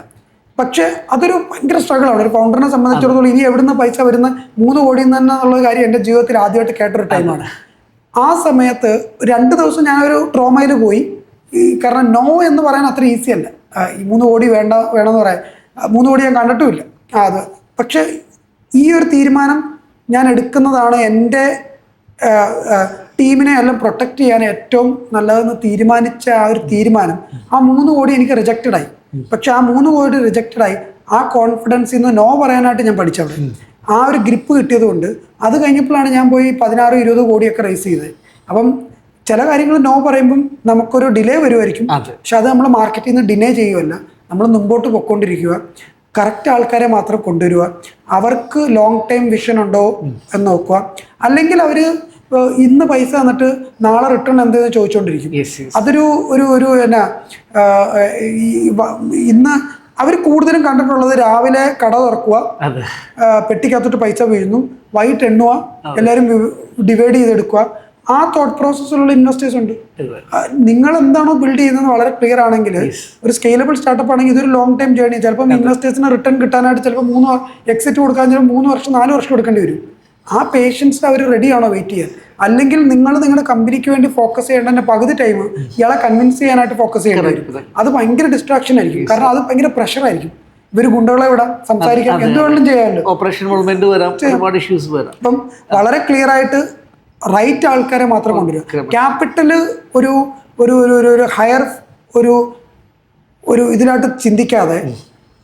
പക്ഷെ അതൊരു ഭയങ്കര സ്ട്രഗിളാണ് ഒരു ഫൗണ്ടറിനെ സംബന്ധിച്ചിടത്തോളം. ഇനി എവിടുന്ന് പൈസ വരുന്ന 3 കോടി തന്നെ എന്നുള്ള കാര്യം എൻ്റെ ജീവിതത്തിൽ ആദ്യമായിട്ട് കേട്ടൊരു ടൈമാണ്. ആ സമയത്ത് 2 ദിവസം ഞാനൊരു ട്രോമയിൽ പോയി. കാരണം നോ എന്ന് പറയാൻ അത്ര ഈസി അല്ല. ഈ 3 കോടി വേണമെന്ന് പറയാൻ 3 കോടി ഞാൻ കണ്ടിട്ടുമില്ല. അത് പക്ഷെ ഈ ഒരു തീരുമാനം ഞാൻ എടുക്കുന്നതാണ് എൻ്റെ ടീമിനെ എല്ലാം പ്രൊട്ടക്റ്റ് ചെയ്യാൻ ഏറ്റവും നല്ലതെന്ന് തീരുമാനിച്ച ആ ഒരു തീരുമാനം, ആ 3 കോടി എനിക്ക് റിജക്റ്റഡായി. പക്ഷെ ആ 3 കോടി റിജക്റ്റഡായി ആ കോൺഫിഡൻസിൽ നിന്ന് നോ പറയാനായിട്ട് ഞാൻ പഠിച്ചവിടെ. ആ ഒരു ഗ്രിപ്പ് കിട്ടിയത് കൊണ്ട് അത് കഴിഞ്ഞപ്പോഴാണ് ഞാൻ പോയി 16-20 കോടിയൊക്കെ റേസ് ചെയ്തത്. അപ്പം ചില കാര്യങ്ങൾ നോ പറയുമ്പം നമുക്കൊരു ഡിലേ വരുമായിരിക്കും. പക്ഷെ അത് നമ്മൾ മാർക്കറ്റിൽ നിന്ന് ഡിലേ ചെയ്യുമല്ല, നമ്മൾ മുമ്പോട്ട് പൊയ്ക്കൊണ്ടിരിക്കുക, കറക്റ്റ് ആൾക്കാരെ മാത്രം കൊണ്ടുവരിക, അവർക്ക് ലോങ് ടൈം വിഷൻ ഉണ്ടോ എന്ന് നോക്കുക. അല്ലെങ്കിൽ അവർ ഇന്ന് പൈസ തന്നിട്ട് നാളെ റിട്ടേൺ എന്തെന്ന് ചോദിച്ചുകൊണ്ടിരിക്കും. അതൊരു ഒരു എന്നാ ഇന്ന് അവർ കൂടുതലും കണ്ടിട്ടുള്ളത് രാവിലെ കട തുറക്കുക, പെട്ടിക്കകത്തോട്ട് പൈസ വീഴുന്നു, വൈകിട്ട് എണ്ണുക, എല്ലാവരും ഡിവൈഡ് ചെയ്തെടുക്കുക. ആ തോട്ട് പ്രോസസ്സിലുള്ള ഇൻവെസ്റ്റേഴ്സ് ഉണ്ട്. നിങ്ങൾ എന്താണോ ബിൽഡ് ചെയ്യുന്നത് വളരെ ക്ലിയർ ആണെങ്കിൽ, ഒരു സ്കെയിലബിൾ സ്റ്റാർട്ടപ്പ് ആണെങ്കിൽ ഇതൊരു ലോങ് ടൈം ജേർണി. ചിലപ്പോൾ ഇൻവെസ്റ്റേഴ്സിന് റിട്ടേൺ കിട്ടാനായിട്ട് ചിലപ്പോൾ 3 എക്സിറ്റ് കൊടുക്കാൻ ചിലപ്പോൾ 3 വർഷം 4 വർഷം എടുക്കേണ്ടി വരും. ആ പേഷ്യൻസ് അവർ റെഡിയാണോ വെയിറ്റ് ചെയ്യാൻ? അല്ലെങ്കിൽ നിങ്ങൾ നിങ്ങളുടെ കമ്പനിക്ക് വേണ്ടി ഫോക്കസ് ചെയ്യേണ്ട പകുതി ടൈം ഇയാളെ കൺവിൻസ് ചെയ്യാനായിട്ട് ഫോക്കസ് ചെയ്യേണ്ടി വരും. അത് ഭയങ്കര ഡിസ്ട്രാക്ഷൻ ആയിരിക്കും. കാരണം അത് ഭയങ്കര പ്രഷർ ആയിരിക്കും. ഇവർ ഗുണ്ടകളെ വിടാം, സംസാരിക്കാം, എന്തുവേണം ചെയ്യാമല്ലോ. ഓപ്പറേഷൻ മൂവ്മെന്റ് വരാം, ഒരുപാട് ഇഷ്യൂസ് വരാം. അപ്പം വളരെ ക്ലിയർ ആയിട്ട് റൈറ്റ് ആൾക്കാരെ മാത്രം കൊണ്ടുവരിക. ക്യാപിറ്റല് ഒരു ഒരു ഒരു ഹയർ ഒരു ഇതിലായിട്ട് ചിന്തിക്കാതെ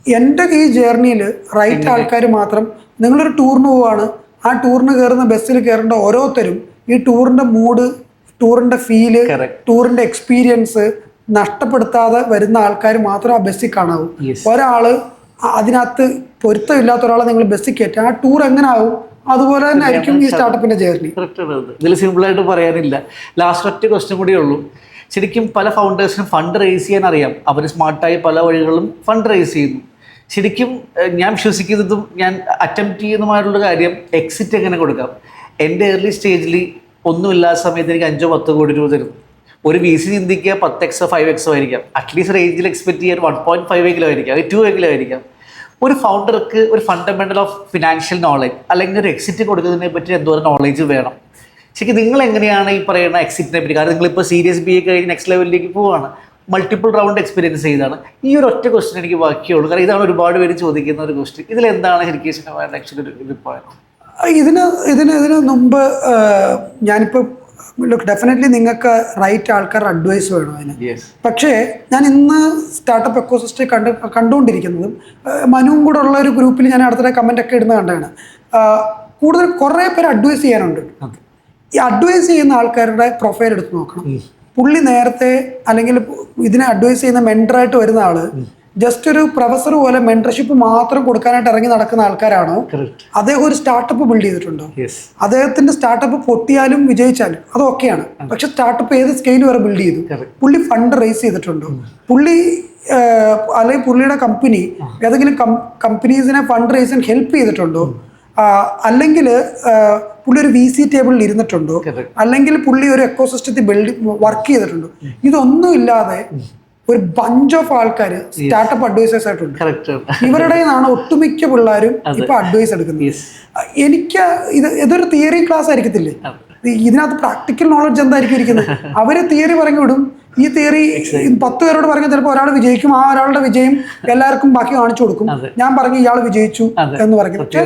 എൻ്റെ ഈ ജേർണിയിൽ റൈറ്റ് ആൾക്കാർ മാത്രം. നിങ്ങളൊരു ടൂറിന് പോവാണ്, ആ ടൂറിന് കയറുന്ന ബസ്സിൽ കയറേണ്ട ഓരോരുത്തരും ഈ ടൂറിൻ്റെ മൂഡ്, ടൂറിൻ്റെ ഫീല്, ടൂറിൻ്റെ എക്സ്പീരിയൻസ് നഷ്ടപ്പെടുത്താതെ വരുന്ന ആൾക്കാർ മാത്രം ആ ബസ്സിൽ കാണാവൂ. ഒരാള് അതിനകത്ത് പൊരുത്തമില്ലാത്ത ഒരാളെ നിങ്ങൾ ബസ്സിൽ കയറ്റാം, ആ ടൂർ എങ്ങനെ ആവും? അതുപോലെ തന്നെ ആയിരിക്കും ഈ സ്റ്റാർട്ടപ്പിന്റെ ജേർണി. ഇതിൽ സിമ്പിളായിട്ട് പറയാനില്ല. ലാസ്റ്റ് ഒറ്റ ക്വസ്റ്റ്യൻ കൂടിയേ ഉള്ളൂ. ശരിക്കും പല ഫൗണ്ടേഴ്സിനും ഫണ്ട് റേസ് ചെയ്യാൻ അറിയാം, അവർ സ്മാർട്ടായി പല വഴികളിലും ഫണ്ട് റേസ് ചെയ്യുന്നു. ശരിക്കും ഞാൻ വിശ്വസിക്കുന്നതും ഞാൻ അറ്റംപ്റ്റ് ചെയ്യുന്നതുമായിട്ടുള്ള കാര്യം എക്സിറ്റ് എങ്ങനെ കൊടുക്കാം. എൻ്റെ ഏർലി സ്റ്റേജിൽ ഒന്നുമില്ലാത്ത സമയത്ത് എനിക്ക് 5-10 കോടി രൂപ തരുന്നു. ഒരു VC ചിന്തിക്കുക 10x 5x ആയിരിക്കാം, അറ്റ്ലീസ്റ്റ് റേഞ്ചിൽ എക്സ്പെക്ട് ചെയ്യാൻ 1.5 ആയിരിക്കാം, 2 ആയിരിക്കാം. ഒരു ഫൗണ്ടർക്ക് ഒരു ഫണ്ടമെന്റൽ ഓഫ് ഫിനാൻഷ്യൽ നോളജ് അല്ലെങ്കിൽ ഒരു എക്സിറ്റ് കൊടുക്കുന്നതിനെ പറ്റി എന്തോരം നോളജ് വേണം? ശരിക്കും നിങ്ങൾ എങ്ങനെയാണ് ഈ പറയുന്ന എക്സിറ്റിനെ പറ്റി? കാരണം നിങ്ങളിപ്പോൾ സീരിയസ് BA കഴിഞ്ഞ് നെക്സ്റ്റ് ലെവലിലേക്ക് പോവുകയാണ്, മൾട്ടിപ്പിൾ റൗണ്ട് എക്സ്പീരിയൻസ് ചെയ്താണ്. ഈ ഒരു ഒറ്റ ക്വസ്റ്റ്യൻ എനിക്ക് ബാക്കിയുള്ളൂ. കാരണം ഇതാണ് ഒരുപാട് പേര് ചോദിക്കുന്ന ഒരു ക്വസ്റ്റ്യൻ. ഇതിലെന്താണ് ശരിക്കും ആക്ച്വലി ഒരു പോയിന്റ്? ഇതിന് മുമ്പ് ഞാനിപ്പോൾ ഡെഫിനറ്റ്ലി നിങ്ങൾക്ക് റൈറ്റ് ആൾക്കാർ അഡ്വൈസ് വേണം അതിന്. പക്ഷേ ഞാൻ ഇന്ന് സ്റ്റാർട്ടപ്പ് എക്കോസിസ്റ്റം കണ്ടുകൊണ്ടിരിക്കുന്നതും മനുവും കൂടെ ഉള്ള ഒരു ഗ്രൂപ്പിൽ ഞാൻ അടുത്തിടെ കമൻ്റ് ഒക്കെ ഇടുന്ന കണ്ടാണ്. കുറേ പേര് അഡ്വൈസ് ചെയ്യാനുണ്ട്. ഈ അഡ്വൈസ് ചെയ്യുന്ന ആൾക്കാരുടെ പ്രൊഫൈൽ എടുത്ത് നോക്കണം. പുള്ളി നേരത്തെ അല്ലെങ്കിൽ ഇതിനെ അഡ്വൈസ് ചെയ്യുന്ന മെൻറ്ററായിട്ട് വരുന്ന ആള് ജസ്റ്റ് ഒരു പ്രൊഫസർ പോലെ മെൻറ്റർഷിപ്പ് മാത്രം കൊടുക്കാനായിട്ട് ഇറങ്ങി നടക്കുന്ന ആൾക്കാരാണോ? അദ്ദേഹം ഒരു സ്റ്റാർട്ടപ്പ് ബിൽഡ് ചെയ്തിട്ടുണ്ടോ? അദ്ദേഹത്തിന്റെ സ്റ്റാർട്ടപ്പ് പൊട്ടിയാലും വിജയിച്ചാലും അതൊക്കെയാണ്. പക്ഷെ സ്റ്റാർട്ടപ്പ് ഏത് സ്കെയിൽ വരെ ബിൽഡ് ചെയ്തു? പുള്ളി ഫണ്ട് റേസ് ചെയ്തിട്ടുണ്ടോ? പുള്ളി അല്ലെങ്കിൽ പുള്ളിയുടെ കമ്പനി ഏതെങ്കിലും കമ്പനീസിനെ ഫണ്ട് റേസിന് ഹെൽപ്പ് ചെയ്തിട്ടുണ്ടോ? അല്ലെങ്കിൽ പുള്ളി ഒരു VC ടേബിളിൽ ഇരുന്നിട്ടുണ്ടോ? അല്ലെങ്കിൽ പുള്ളി ഒരു എക്കോസിസ്റ്റത്തിൽ വർക്ക് ചെയ്തിട്ടുണ്ടോ? ഇതൊന്നും ഇല്ലാതെ ഒരു ബഞ്ച് ഓഫ് ആൾക്കാർ സ്റ്റാർട്ടപ്പ് അഡ്വൈസേഴ്സ് ആയിട്ടുണ്ട്. ഇവരുടെ നിന്നാണ് ഒട്ടുമിക്ക പിള്ളേരും ഇപ്പൊ അഡ്വൈസ് എടുക്കുന്നത്. എനിക്ക് ഇതൊരു തിയറി ക്ലാസ് ആയിരിക്കത്തില്ലേ? ഇതിനകത്ത് പ്രാക്ടിക്കൽ നോളജ് എന്തായിരിക്കും ഇരിക്കുന്നത്? അവര് തിയറി പറഞ്ഞു വിടും. ഈ തിയറി 10 പേരോട് പറഞ്ഞാൽ ചിലപ്പോൾ ഒരാൾ വിജയിക്കും. ആ ഒരാളുടെ വിജയം എല്ലാവർക്കും ബാക്കി കാണിച്ചു കൊടുക്കും. ഞാൻ പറഞ്ഞു ഇയാൾ വിജയിച്ചു എന്ന് പറയും. പക്ഷെ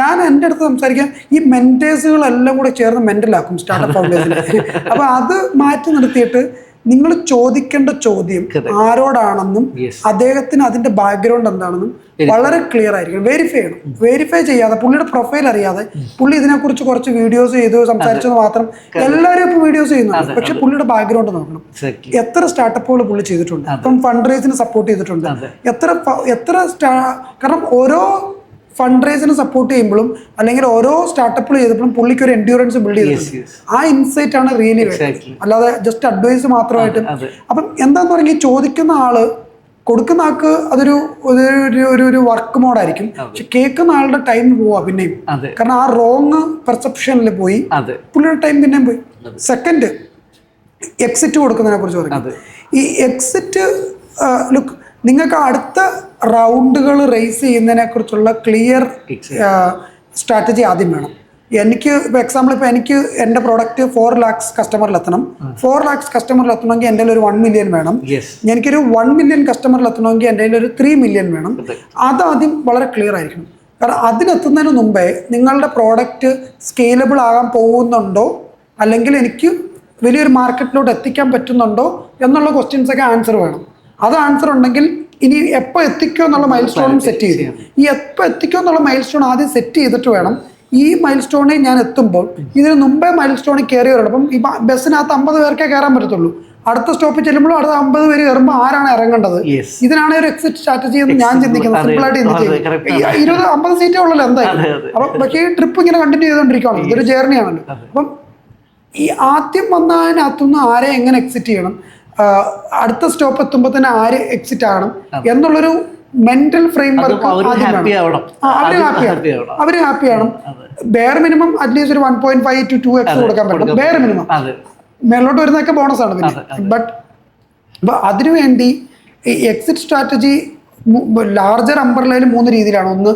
ഞാൻ എൻ്റെ അടുത്ത് സംസാരിക്കാൻ ഈ മെന്റേഴ്സുകളെല്ലാം കൂടെ ചേർന്ന് മെന്റലാക്കും സ്റ്റാർട്ടപ്പ് ഫൗണ്ടേഴ്സിനെ. അപ്പൊ അത് മാറ്റി നിർത്തിയിട്ട് നിങ്ങൾ ചോദിക്കേണ്ട ചോദ്യം ആരോടാണെന്നും അദ്ദേഹത്തിന് അതിന്റെ ബാക്ക്ഗ്രൗണ്ട് എന്താണെന്നും വളരെ ക്ലിയർ ആയിരിക്കും. വെരിഫൈ ചെയ്യണം. വെരിഫൈ ചെയ്യാതെ പുള്ളിയുടെ പ്രൊഫൈൽ അറിയാതെ പുള്ളി ഇതിനെക്കുറിച്ച് കുറച്ച് വീഡിയോസ് ചെയ്തു സംസാരിച്ചത് മാത്രം എല്ലാവരും ഇപ്പൊ വീഡിയോസ് ചെയ്യുന്നുണ്ട്. പക്ഷെ പുള്ളിയുടെ ബാക്ക്ഗ്രൗണ്ട് നോക്കണം. എത്ര സ്റ്റാർട്ടപ്പുകൾ പുള്ളി ചെയ്തിട്ടുണ്ട്, അപ്പം ഫണ്ട് റേസിന് സപ്പോർട്ട് ചെയ്തിട്ടുണ്ട്, എത്ര കാരണം ഓരോ ഫണ്ട് റേസിന് സപ്പോർട്ട് ചെയ്യുമ്പോഴും അല്ലെങ്കിൽ ഓരോ സ്റ്റാർട്ടപ്പുകൾ ചെയ്തപ്പോഴും പുള്ളിക്ക് ഒരു എൻഡ്യൂറൻസ് ബിൽഡ് ചെയ്തിട്ടുണ്ട്. ആ ഇൻസൈറ്റ് ആണ് റിയലി വേണ്ടത്, അല്ലാതെ ജസ്റ്റ് അഡ്വൈസ് മാത്രമായിട്ട്. അപ്പം എന്താന്ന് പറഞ്ഞാൽ ചോദിക്കുന്ന ആള് കൊടുക്കുന്ന ആൾക്ക് അതൊരു ഒരു വർക്ക് മോഡായിരിക്കും. പക്ഷെ കേൾക്കുന്ന ആളുടെ ടൈം പോവാ പിന്നെയും. കാരണം ആ റോങ് പെർസെപ്ഷനിൽ പോയി പുള്ളിയുടെ ടൈം പിന്നെയും പോയി. സെക്കൻഡ്, എക്സിറ്റ് കൊടുക്കുന്നതിനെ കുറിച്ച് പറഞ്ഞു. ഈ എക്സിറ്റ് ലുക്ക്, നിങ്ങൾക്ക് അടുത്ത റൗണ്ടുകൾ റേസ് ചെയ്യുന്നതിനെ കുറിച്ചുള്ള ക്ലിയർ സ്ട്രാറ്റജി ആദ്യം വേണം. എനിക്ക് ഇപ്പോൾ എക്സാമ്പിൾ ഇപ്പോൾ എനിക്ക് എൻ്റെ പ്രോഡക്റ്റ് 4 lakhs കസ്റ്റമറിലെത്തണം. 4 lakhs കസ്റ്റമറിലെത്തണമെങ്കിൽ എൻ്റെ ഒരു 1 million വേണം. എനിക്കൊരു 1 million കസ്റ്റമറിലെത്തണമെങ്കിൽ എൻ്റെ ഒരു 3 million വേണം. അതാദ്യം വളരെ ക്ലിയർ ആയിരിക്കണം. കാരണം അതിനെത്തുന്നതിന് മുമ്പേ നിങ്ങളുടെ പ്രോഡക്റ്റ് സ്കെയിലബിൾ ആകാൻ പോകുന്നുണ്ടോ, അല്ലെങ്കിൽ എനിക്ക് വലിയൊരു മാർക്കറ്റിലോട്ട് എത്തിക്കാൻ പറ്റുന്നുണ്ടോ എന്നുള്ള ക്വസ്റ്റ്യൻസൊക്കെ ആൻസർ വേണം. അത് ആൻസർ ഉണ്ടെങ്കിൽ ഇനി എപ്പോൾ എത്തിക്കോ എന്നുള്ള മൈൽ സ്റ്റോണും സെറ്റ് ചെയ്തു. ഈ എപ്പോൾ എത്തിക്കോ എന്നുള്ള മൈൽ സ്റ്റോൺ ആദ്യം സെറ്റ് ചെയ്തിട്ട് വേണം ഈ മൈൽ സ്റ്റോണിൽ ഞാൻ എത്തുമ്പോൾ ഇതിന് മുമ്പേ മൈൽ സ്റ്റോണിൽ കയറി വരണം. അപ്പം ഈ ബസ്സിനകത്ത് 50 പേർക്കേ കയറാൻ പറ്റത്തുള്ളൂ. അടുത്ത സ്റ്റോപ്പിൽ ചെല്ലുമ്പോൾ അടുത്ത 50 പേര് കയറുമ്പോൾ ആരാണ് ഇറങ്ങേണ്ടത്? ഇതിനാണ് ഒരു എക്സിറ്റ് സ്ട്രാറ്റജി എന്ന് ഞാൻ ചിന്തിക്കുന്നത്. സിമ്പിളായിട്ട് ചിന്തിക്കുന്നത് 20-50 സീറ്റേ ഉള്ളല്ലോ എന്തായാലും. അപ്പം പക്ഷേ ഈ ട്രിപ്പ് ഇങ്ങനെ കണ്ടിന്യൂ ചെയ്തുകൊണ്ടിരിക്കുകയാണ്. ഇതൊരു ജേർണിയാണല്ലോ. അപ്പം ഈ ആദ്യം വന്നതിനകത്തുനിന്ന് ആരെ എങ്ങനെ എക്സിറ്റ് ചെയ്യണം, അടുത്ത സ്റ്റോപ്പ് എത്തുമ്പോൾ തന്നെ ആര് എക്സിറ്റ് ആകണം എന്നുള്ളൊരു മെന്റൽ ഫ്രെയിം വർക്ക് അവര് ഹാപ്പിയാണ്. ബെയർ മിനിമം അറ്റ്ലീസ്റ്റ് ഒരു 1.5 to 2x കൊടുക്കാൻ പറ്റും. Bare minimum. മേലോട്ട് വരുന്നതൊക്കെ ബോണസ് ആണ് പിന്നെ. ബട്ട് അതിനുവേണ്ടി എക്സിറ്റ് സ്ട്രാറ്റജി ലാർജർ അംബ്രല്ലയിൽ 3 രീതിയിലാണ്. ഒന്ന്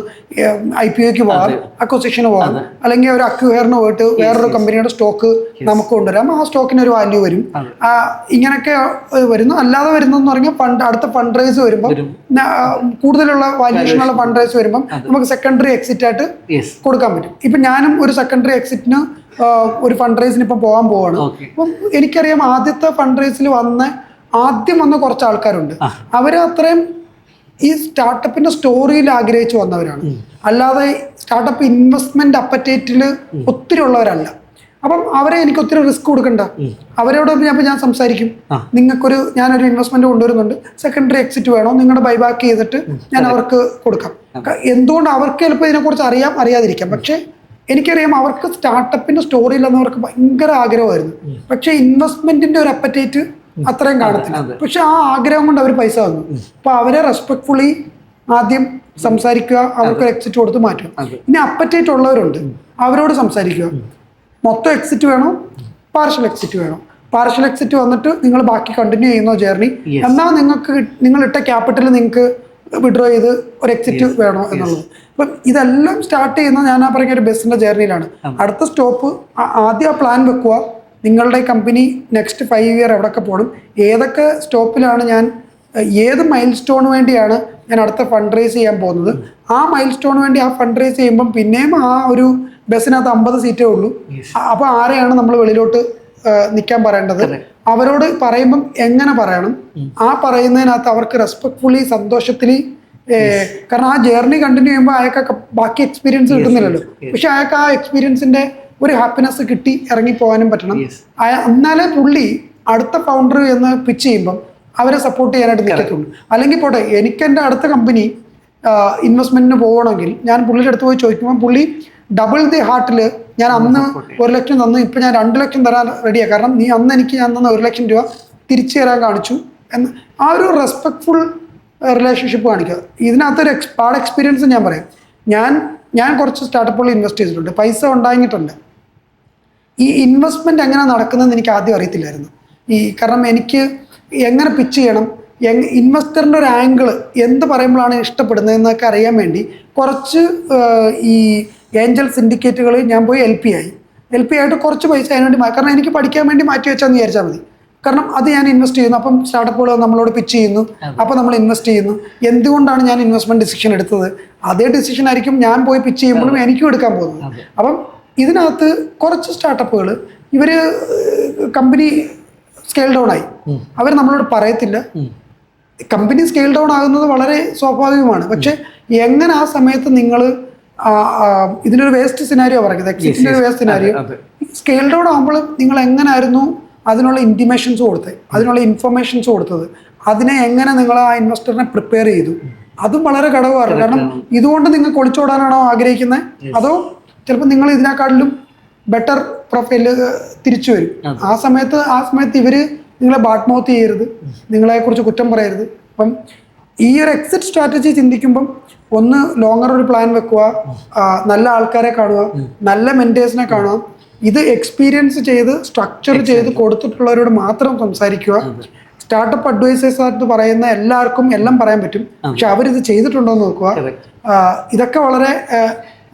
IPOക്ക് പോകാം, അക്വസിഷന് പോകാം, അല്ലെങ്കിൽ ഒരു അക്വയറിന് പോയിട്ട് വേറൊരു കമ്പനിയുടെ സ്റ്റോക്ക് നമുക്ക് കൊണ്ടുവരാം. ആ സ്റ്റോക്കിന് ഒരു വാല്യൂ വരും. ഇങ്ങനെയൊക്കെ വരുന്നു. അല്ലാതെ വരുന്നതെന്ന് പറഞ്ഞാൽ അടുത്ത ഫണ്ട് റൈസ് വരുമ്പോൾ കൂടുതലുള്ള വാല്യൂഷനുള്ള ഫണ്ട് റൈസ് വരുമ്പോൾ നമുക്ക് സെക്കൻഡറി എക്സിറ്റ് ആയിട്ട് കൊടുക്കാൻ പറ്റും. ഇപ്പം ഞാനും ഒരു സെക്കൻഡറി എക്സിറ്റിന് ഒരു ഫണ്ട് റൈസിന് ഇപ്പം പോകാൻ പോവാണ്. അപ്പം എനിക്കറിയാം ആദ്യത്തെ ഫണ്ട് റൈസിൽ ആദ്യം വന്ന കുറച്ച് ആൾക്കാരുണ്ട്. അവർ അത്രയും ഈ സ്റ്റാർട്ടപ്പിന്റെ സ്റ്റോറിയിൽ ആഗ്രഹിച്ചു വന്നവരാണ്. അല്ലാതെ സ്റ്റാർട്ടപ്പ് ഇൻവെസ്റ്റ്മെന്റ് അപ്പറ്റേറ്റിൽ ഒത്തിരി ഉള്ളവരല്ല. അപ്പം അവരെ എനിക്ക് ഒത്തിരി റിസ്ക് കൊടുക്കണ്ട. അവരോട് ഞാൻ സംസാരിക്കും. ഞാനൊരു ഇൻവെസ്റ്റ്മെന്റ് കൊണ്ടുവരുന്നുണ്ട്, സെക്കൻഡറി എക്സിറ്റ് വേണോ, നിങ്ങളുടെ ബൈബാക്ക് ചെയ്തിട്ട് ഞാൻ അവർക്ക് കൊടുക്കാം. എന്തുകൊണ്ട് അവർക്ക് ചിലപ്പോൾ ഇതിനെക്കുറിച്ച് അറിയാതിരിക്കാം. പക്ഷെ എനിക്കറിയാം അവർക്ക് സ്റ്റാർട്ടപ്പിന്റെ സ്റ്റോറിയില്ലെന്നവർക്ക് ഭയങ്കര ആഗ്രഹമായിരുന്നു. പക്ഷെ ഇൻവെസ്റ്റ്മെന്റിന്റെ ഒരു അപ്പറ്റേറ്റ് അത്രയും കാണത്തില്ല. പക്ഷെ ആ ആഗ്രഹം കൊണ്ട് അവർ പൈസ തന്നു. അപ്പൊ അവരെ റെസ്പെക്ട്ഫുള്ളി ആദ്യം സംസാരിക്കുക, അവർക്ക് എക്സിറ്റ് കൊടുത്ത് മാറ്റുക. ഇനി അപ്പറ്റേറ്റ് ഉള്ളവരുണ്ട്, അവരോട് സംസാരിക്കുക. മൊത്തം എക്സിറ്റ് വേണോ, പാർഷ്യൽ എക്സിറ്റ് വേണോ? പാർഷ്യൽ എക്സിറ്റ് വന്നിട്ട് നിങ്ങൾ ബാക്കി കണ്ടിന്യൂ ചെയ്യുന്നോ ജേർണി, എന്നാൽ നിങ്ങൾ ഇട്ട ക്യാപിറ്റൽ നിങ്ങൾക്ക് വിഡ്രോ ചെയ്ത് ഒരു എക്സിറ്റ് വേണോ എന്നുള്ളത്. അപ്പം ഇതെല്ലാം സ്റ്റാർട്ട് ചെയ്യുന്നത് ഞാൻ പറഞ്ഞ ഒരു ബസ്സിന്റെ ജേർണിയിലാണ്. അടുത്ത സ്റ്റോപ്പ് ആദ്യം ആ പ്ലാൻ വെക്കുക. നിങ്ങളുടെ കമ്പനി നെക്സ്റ്റ് 5 year എവിടെയൊക്കെ പോകണം, ഏതൊക്കെ സ്റ്റോപ്പിലാണ് ഞാൻ, ഏത് മൈൽ സ്റ്റോൺ വേണ്ടിയാണ് ഞാൻ അടുത്ത ഫണ്ട് റൈസ് ചെയ്യാൻ പോകുന്നത്. ആ മൈൽ സ്റ്റോൺ വേണ്ടി ആ ഫണ്ട് റൈസ് ചെയ്യുമ്പം പിന്നെയും ആ ഒരു ബസ്സിനകത്ത് 50 സീറ്റേ ഉള്ളൂ. അപ്പോൾ ആരെയാണ് നമ്മൾ വെളിയിലോട്ട് നിൽക്കാൻ പറയേണ്ടത്? അവരോട് പറയുമ്പം എങ്ങനെ പറയണം? ആ പറയുന്നതിനകത്ത് അവർക്ക് റെസ്പെക്ട്ഫുള്ളി സന്തോഷത്തിൽ, കാരണം ആ ജേർണി കണ്ടിന്യൂ ചെയ്യുമ്പോൾ അയാൾക്ക് ബാക്കി എക്സ്പീരിയൻസ് കിട്ടുന്നില്ലല്ലോ. പക്ഷെ അയാൾക്ക് ആ എക്സ്പീരിയൻസിന്റെ ഒരു ഹാപ്പിനെസ് കിട്ടി ഇറങ്ങി പോകാനും പറ്റണം. എന്നാലേ പുള്ളി അടുത്ത ഫൗണ്ടർ എന്ന് പിച്ച് ചെയ്യുമ്പം അവരെ സപ്പോർട്ട് ചെയ്യാനായിട്ട് നിൽക്കത്തുള്ളൂ. അല്ലെങ്കിൽ പോട്ടെ, എനിക്ക് എൻ്റെ അടുത്ത കമ്പനി ഇൻവെസ്റ്റ്മെന്റിന് പോകണമെങ്കിൽ ഞാൻ പുള്ളിയുടെ അടുത്ത് പോയി ചോദിക്കുമ്പോൾ പുള്ളി ഡബിൾ ദി ഹാർട്ടിൽ, ഞാൻ അന്ന് 1 ലക്ഷം തന്നു, ഇപ്പം ഞാൻ 2 ലക്ഷം തരാൻ റെഡിയാണ്. കാരണം നീ അന്ന് ഞാൻ തന്ന 1 ലക്ഷം രൂപ തിരിച്ചു തരാൻ കാണിച്ചു എന്ന് ആ ഒരു റെസ്പെക്ട്ഫുൾ റിലേഷൻഷിപ്പ് കാണിക്കുക. ഇതിനകത്തൊരു ബാഡ് എക്സ്പീരിയൻസ് ഞാൻ പറയാം. ഞാൻ കുറച്ച് സ്റ്റാർട്ടപ്പുകളിൽ ഇൻവെസ്റ്റ് ചെയ്തിട്ടുണ്ട്, പൈസ ഉണ്ടായിട്ടുണ്ട്. ഈ ഇൻവെസ്റ്റ്മെന്റ് എങ്ങനെ നടക്കുന്നതെന്ന് എനിക്ക് ആദ്യം അറിയത്തില്ലായിരുന്നു. കാരണം എനിക്ക് എങ്ങനെ പിച്ച് ചെയ്യണം, ഇൻവെസ്റ്ററിൻ്റെ ഒരു ആംഗിൾ എന്ത് പറയുമ്പോഴാണ് ഇഷ്ടപ്പെടുന്നതെന്നൊക്കെ അറിയാൻ വേണ്ടി കുറച്ച് ഈ ഏഞ്ചൽ സിൻഡിക്കേറ്റുകൾ ഞാൻ പോയി എൽ പി ആയിട്ട് കുറച്ച് പൈസ അതിനുവേണ്ടി, കാരണം എനിക്ക് പഠിക്കാൻ വേണ്ടി മാറ്റി വെച്ചാന്ന് വിചാരിച്ചാൽ മതി. കാരണം അത് ഞാൻ ഇൻവെസ്റ്റ് ചെയ്യുന്നു. അപ്പം സ്റ്റാർട്ടപ്പുകൾ നമ്മളോട് പിച്ച് ചെയ്യുന്നു, അപ്പം നമ്മൾ ഇൻവെസ്റ്റ് ചെയ്യുന്നു. എന്തുകൊണ്ടാണ് ഞാൻ ഇൻവെസ്റ്റ്മെന്റ് ഡിസിഷൻ എടുത്തത്, അതേ ഡിസിഷൻ ആയിരിക്കും ഞാൻ പോയി പിച്ച് ചെയ്യുമ്പോഴും എനിക്കും എടുക്കാൻ പോകുന്നത്. അപ്പം ഇതിനകത്ത് കുറച്ച് സ്റ്റാർട്ടപ്പുകൾ കമ്പനി സ്കെയിൽ ഡൗൺ ആയി, അവർ നമ്മളോട് പറയത്തില്ല. കമ്പനി സ്കെയിൽ ഡൗൺ ആകുന്നത് വളരെ സ്വാഭാവികമാണ്. പക്ഷെ എങ്ങനെ ആ സമയത്ത് നിങ്ങൾ ഇതിനൊരു വേസ്റ്റ് സിനാരിയോ പറയുന്നത്, എക്സിറ്റിന്റെ ഒരു വേസ്റ്റ് സിനാരിയോ, സ്കെയിൽ ഡൗൺ ആകുമ്പോൾ നിങ്ങൾ എങ്ങനെയായിരുന്നു അതിനുള്ള ഇൻറ്റിമേഷൻസ് കൊടുത്തത്, അതിനുള്ള ഇൻഫർമേഷൻസ് കൊടുത്തത്, അതിനെ എങ്ങനെ നിങ്ങൾ ആ ഇൻവെസ്റ്ററിനെ പ്രിപ്പയർ ചെയ്തു, അതും വളരെ ഘടകമാണ്. കാരണം ഇതുകൊണ്ട് നിങ്ങൾക്ക് ഒളിച്ചോടാനാണോ ആഗ്രഹിക്കുന്നത്, അതോ ചിലപ്പോൾ നിങ്ങൾ ഇതിനെക്കാട്ടിലും ബെറ്റർ പ്രൊഫൈല് തിരിച്ചു വരും. ആ സമയത്ത് ഇവര് നിങ്ങളെ ബാഡ് മൗത്ത് ചെയ്യരുത്, നിങ്ങളെക്കുറിച്ച് കുറ്റം പറയരുത്. അപ്പം ഈ ഒരു എക്സിറ്റ് സ്ട്രാറ്റജി ചിന്തിക്കുമ്പം ഒന്ന് ലോങ്ങർ ഒരു പ്ലാൻ വെക്കുക, നല്ല ആൾക്കാരെ കാണുക, നല്ല മെന്റേഴ്സിനെ കാണുക, ഇത് എക്സ്പീരിയൻസ് ചെയ്ത് സ്ട്രക്ചർ ചെയ്ത് കൊടുത്തിട്ടുള്ളവരോട് മാത്രം സംസാരിക്കുക. സ്റ്റാർട്ടപ്പ് അഡ്വൈസേഴ്സ് ആയിട്ട് പറയുന്ന എല്ലാവർക്കും എല്ലാം പറയാൻ പറ്റും, പക്ഷെ അവരിത് ചെയ്തിട്ടുണ്ടോ എന്ന് നോക്കുക. ഇതൊക്കെ വളരെ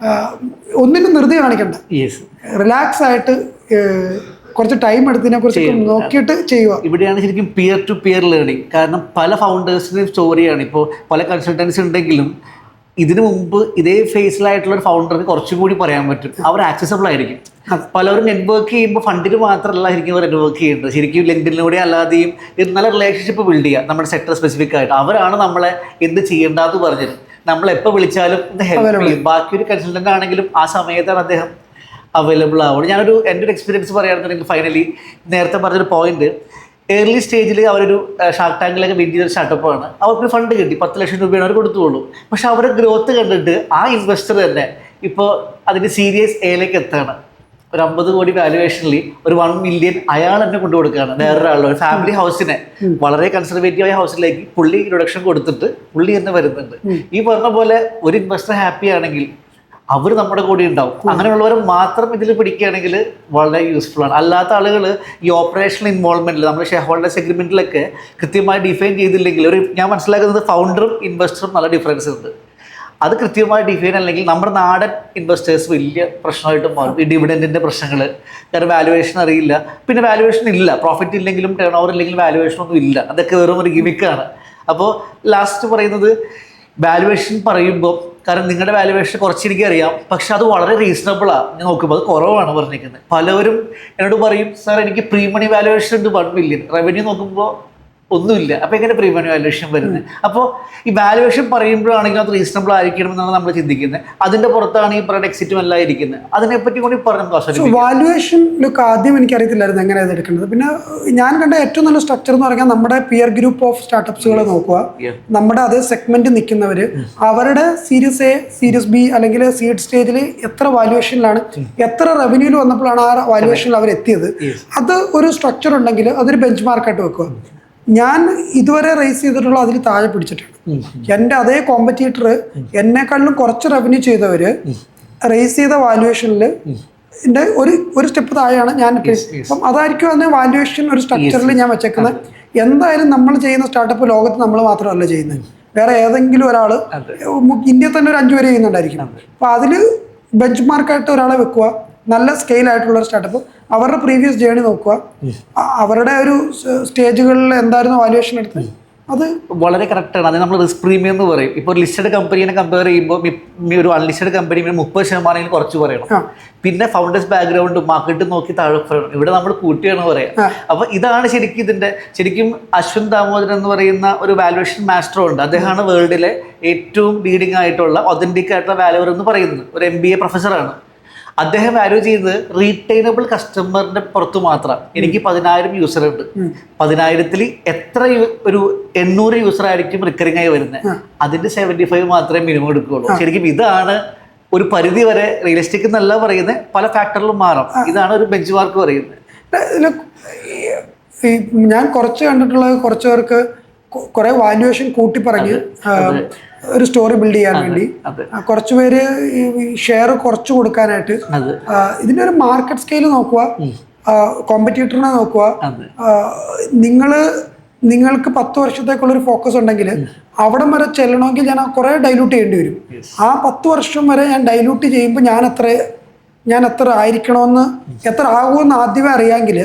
ഒന്നിനും ധൃതി കാണിക്കണ്ട, യെസ്. റിലാക്സ് ആയിട്ട് കുറച്ച് ടൈം എടുത്തതിനെ കുറിച്ച് നോക്കിയിട്ട് ചെയ്യുക. ഇവിടെയാണ് ശരിക്കും പിയർ ടു പിയർ ലേണിംഗ്. കാരണം പല ഫൗണ്ടേഴ്സിൻ്റെയും സ്റ്റോറിയാണ്. ഇപ്പോൾ പല കൺസൾട്ടൻസി ഉണ്ടെങ്കിലും ഇതിനു മുമ്പ് ഇതേ ഫേസിലായിട്ടുള്ള ഒരു ഫൗണ്ടർക്ക് കുറച്ചും കൂടി പറയാൻ പറ്റും. അവർ ആക്സസബിൾ ആയിരിക്കും. പലരും നെറ്റ്വർക്ക് ചെയ്യുമ്പോൾ ഫണ്ടിന് മാത്രമല്ല ശരിക്കും അവർ നെറ്റ്വർക്ക് ചെയ്യുന്നത്, ശരിക്കും ലിങ്ക്ഡിനിലൂടെ അല്ലാതെയും നല്ല റിലേഷൻഷിപ്പ് ബിൽഡ് ചെയ്യുക നമ്മുടെ സെക്ടർ സ്പെസിഫിക് ആയിട്ട്. അവരാണ് നമ്മളെ എന്ത് ചെയ്യേണ്ടതെന്ന് പറഞ്ഞത്. നമ്മൾ എപ്പോൾ വിളിച്ചാലും ഇത് ഹെൽപ്പ് ചെയ്യും. ബാക്കി ഒരു കൺസൾട്ടൻ്റ് ആണെങ്കിലും ആ സമയത്താണ് അദ്ദേഹം അവൈലബിൾ ആവുള്ളൂ. എൻ്റെ ഒരു എക്സ്പീരിയൻസ് പറയുകയാണെന്നുണ്ടെങ്കിൽ ഫൈനലി നേരത്തെ പറഞ്ഞൊരു പോയിന്റ്, ഏർലി സ്റ്റേജിൽ അവരൊരു ഷാർക്ക് ടാങ്കിലൊക്കെ വിൻ ചെയ്തൊരു സ്റ്റാർട്ടപ്പാണ്. അവർക്ക് ഫണ്ട് കിട്ടി, 10 ലക്ഷം രൂപയാണ് അവർ കൊടുത്തുള്ളൂ. പക്ഷെ അവരുടെ ഗ്രോത്ത് കണ്ടിട്ട് ആ ഇൻവെസ്റ്റർ തന്നെ ഇപ്പോൾ അതിൻ്റെ സീരീസ് എയിലേക്ക് എത്താണ്. ഒരു 50 കോടി വാല്യുവേഷനിൽ ഒരു 1 മില്യൺ അയാൾ തന്നെ കൊണ്ടുകൊടുക്കുകയാണ് വേറൊരാളുടെ ഒരു ഫാമിലി ഹൗസിനെ, വളരെ കൺസർവേറ്റീവായ ഹൗസിലേക്ക് പുള്ളി ഇൻട്രൊഡക്ഷൻ കൊടുത്തിട്ട് പുള്ളി തന്നെ വരുന്നുണ്ട്. ഈ പറഞ്ഞ പോലെ ഒരു ഇൻവെസ്റ്റർ ഹാപ്പി ആണെങ്കിൽ അവർ നമ്മുടെ കൂടെ ഉണ്ടാവും. അങ്ങനെയുള്ളവരെ മാത്രം ഇതിൽ പിടിക്കുകയാണെങ്കിൽ വളരെ യൂസ്ഫുൾ ആണ്. അല്ലാത്ത ആളുകൾ ഈ ഓപ്പറേഷണൽ ഇൻവോൾവ്മെന്റിൽ നമ്മുടെ ഷെയർ ഹോൾഡേഴ്സ് എഗ്രിമെന്റിലൊക്കെ കൃത്യമായി ഡിഫൈൻ ചെയ്തില്ലെങ്കിൽ ഞാൻ മനസ്സിലാക്കുന്നത് ഫൗണ്ടറും ഇൻവെസ്റ്ററും നല്ല ഡിഫറൻസ് ഉണ്ട്. അത് കൃത്യമായി ഡിഫൈൻ അല്ലെങ്കിൽ നമ്മുടെ നാടൻ ഇൻവെസ്റ്റേഴ്സ് വലിയ പ്രശ്നമായിട്ട് മാറും. ഈ ഡിവിഡൻറ്റിൻ്റെ പ്രശ്നങ്ങൾ, കാരണം വാല്യുവേഷൻ അറിയില്ല, പിന്നെ വാല്യുവേഷൻ ഇല്ല, പ്രോഫിറ്റ് ഇല്ലെങ്കിലും ടേൺ ഓവർ ഇല്ലെങ്കിലും വാല്യുവേഷൻ ഒന്നും ഇല്ല, അതൊക്കെ വെറും ഒരു ഗിമിക്കാണ്. അപ്പോൾ ലാസ്റ്റ് പറയുന്നത് വാല്യുവേഷൻ പറയുമ്പോൾ, കാരണം നിങ്ങളുടെ വാല്യുവേഷൻ കുറച്ച് എനിക്കറിയാം, പക്ഷെ അത് വളരെ റീസണബിളാണ്. ഞാൻ നോക്കുമ്പോൾ അത് കുറവാണ് പറഞ്ഞിരിക്കുന്നത്. പലവരും എന്നോട് പറയും, സാർ എനിക്ക് പ്രീ മണി വാല്യുവേഷൻ ഉണ്ട് 1 മില്യൺ, റവന്യൂ നോക്കുമ്പോൾ ഒന്നുമില്ല. അപ്പോൾ എങ്ങനെ പ്രീ മണി വാല്യുവേഷൻ വരുന്നത്? അപ്പോൾ ഈ വാല്യുവേഷൻ പറയുമ്പോഴാണെങ്കിലും അത് റീസണബിൾ ആയിരിക്കണം എന്നാണ് നമ്മൾ ചിന്തിക്കുന്നത്. അതിൻ്റെ പുറത്താണ് ഈ പറയുന്ന എക്സിറ്റും എല്ലാം ഇരിക്കുന്നത്. അതിനെപ്പറ്റി കൂടി പറഞ്ഞു. വാല്യുവേഷൻ ലുക്ക് ആദ്യം എനിക്കറിയത്തില്ലായിരുന്നു എങ്ങനെയാണ് എടുക്കുന്നത്. പിന്നെ ഞാൻ കണ്ട ഏറ്റവും നല്ല സ്ട്രക്ചർ എന്ന് പറഞ്ഞാൽ നമ്മുടെ പിയർ ഗ്രൂപ്പ് ഓഫ് സ്റ്റാർട്ടപ്സുകൾ നോക്കുക. നമ്മുടെ അതേ സെഗ്മെന്റ് നിൽക്കുന്നവർ അവരുടെ സീരീസ് എ, സീരീസ് ബി അല്ലെങ്കിൽ സീഡ് സ്റ്റേജിൽ എത്ര വാല്യുവേഷനിലാണ്, എത്ര റവന്യൂല് വന്നപ്പോഴാണ് ആ വാല്യുവേഷനിൽ അവർ എത്തിയത്. അത് ഒരു സ്ട്രക്ചർ ഉണ്ടെങ്കിൽ അതൊരു ബെഞ്ച് മാർക്കായിട്ട് വെക്കുക. ഞാൻ ഇതുവരെ റേസ് ചെയ്തിട്ടുള്ള അതിൽ താഴെ പിടിച്ചിട്ടുണ്ട്. എൻ്റെ അതേ കോമ്പറ്റീറ്റർ എന്നെക്കാളിലും കുറച്ച് റവന്യൂ ചെയ്തവർ റേസ് ചെയ്ത വാല്യുവേഷനിൽ ഒരു സ്റ്റെപ്പ് താഴെയാണ് ഞാൻ. അപ്പം അതായിരിക്കും അതിന് വാല്യുവേഷൻ ഒരു സ്ട്രക്ചറിൽ ഞാൻ വെച്ചേക്കുന്നത്. എന്തായാലും നമ്മൾ ചെയ്യുന്ന സ്റ്റാർട്ടപ്പ് ലോകത്ത് നമ്മൾ മാത്രമല്ല ചെയ്യുന്നത്, വേറെ ഏതെങ്കിലും ഒരാൾ ഇന്ത്യയിൽ തന്നെ ഒരു 5 പേര് ചെയ്യുന്നുണ്ടായിരിക്കും. അപ്പം അതിൽ ബെഞ്ച് മാർക്കായിട്ട് ഒരാളെ വെക്കുക, നല്ല സ്കെയിൽ ആയിട്ടുള്ള ഒരു സ്റ്റാർട്ടപ്പ്. അവരുടെ പ്രീവിയസ് ജേണി നോക്കുക, അവരുടെ ഒരു സ്റ്റേജുകളിൽ എന്തായിരുന്നു വാല്യുവേഷൻ എടുത്ത്, അത് വളരെ കറക്റ്റാണ്. അത് നമ്മൾ റിസ്ക് പ്രീമിയം എന്ന് പറയും. ഇപ്പോൾ ഒരു ലിസ്റ്റഡ് കമ്പനീനെ കമ്പയർ ചെയ്യുമ്പോൾ ഒരു അൺലിസ്റ്റഡ് കമ്പനി 30% കുറച്ച് പറയണം. പിന്നെ ഫൗണ്ടേഴ്സ് ബാക്ക്ഗ്രൗണ്ടും മാർക്കറ്റും നോക്കി താഴെ പറയണം. ഇവിടെ നമ്മൾ കൂട്ടിയാണ് പറയാം. അപ്പോൾ ഇതാണ് ശരിക്കും അശ്വിൻ ദാമോദരൻ എന്ന് പറയുന്ന ഒരു വാല്യുവേഷൻ മാസ്റ്റർ ഉണ്ട്. അദ്ദേഹമാണ് വേൾഡിലെ ഏറ്റവും ലീഡിംഗ് ആയിട്ടുള്ള ഒതന്റിക് ആയിട്ടുള്ള വാല്യൂവർ എന്ന് പറയുന്നത്. ഒരു MBA പ്രൊഫസറാണ്. അദ്ദേഹം വാല്യൂ ചെയ്യുന്നത് റീറ്റെയിനബിൾ കസ്റ്റമറിന്റെ പുറത്ത് മാത്രം. എനിക്ക് 10,000 യൂസർ ഉണ്ട്, 10,000-ൽ എത്ര ഒരു 800 യൂസർ ആയിരിക്കും റിക്കറിംഗ് ആയി വരുന്നത്, അതിന്റെ 75 മാത്രമേ മിനിമം എടുക്കുകയുള്ളൂ. ശരിക്കും ഇതാണ് ഒരു പരിധി വരെ റിയലിസ്റ്റിക് എന്നല്ല പറയുന്നത്, പല ഫാക്ടറിലും മാറാം. ഇതാണ് ഒരു ബെഞ്ച് മാർക്ക് പറയുന്നത്. ഞാൻ കുറച്ച് കണ്ടിട്ടുള്ള കുറച്ച് പേർക്ക് കുറെ വാല്യുവേഷൻ കൂട്ടി പറഞ്ഞ് ഒരു സ്റ്റോറി ബിൽഡ് ചെയ്യാൻ വേണ്ടി കുറച്ച് പേര് ഷെയർ കുറച്ച് കൊടുക്കാനായിട്ട്. ഇതിന്റെ ഒരു മാർക്കറ്റ് സ്കെയിൽ നോക്കുക, കോമ്പറ്റീറ്ററിനെ നോക്കുക. നിങ്ങൾക്ക് 10 വർഷത്തേക്കുള്ളൊരു ഫോക്കസ് ഉണ്ടെങ്കിൽ അവിടം വരെ ചെല്ലണമെങ്കിൽ ഞാൻ കുറെ ഡൈലൂട്ട് ചെയ്യേണ്ടി വരും. ആ 10 വർഷം വരെ ഞാൻ ഡൈലൂട്ട് ചെയ്യുമ്പോൾ ഞാൻ എത്ര ആയിരിക്കണമെന്ന്, എത്ര ആകുമെന്ന് ആദ്യമേ അറിയാമെങ്കിൽ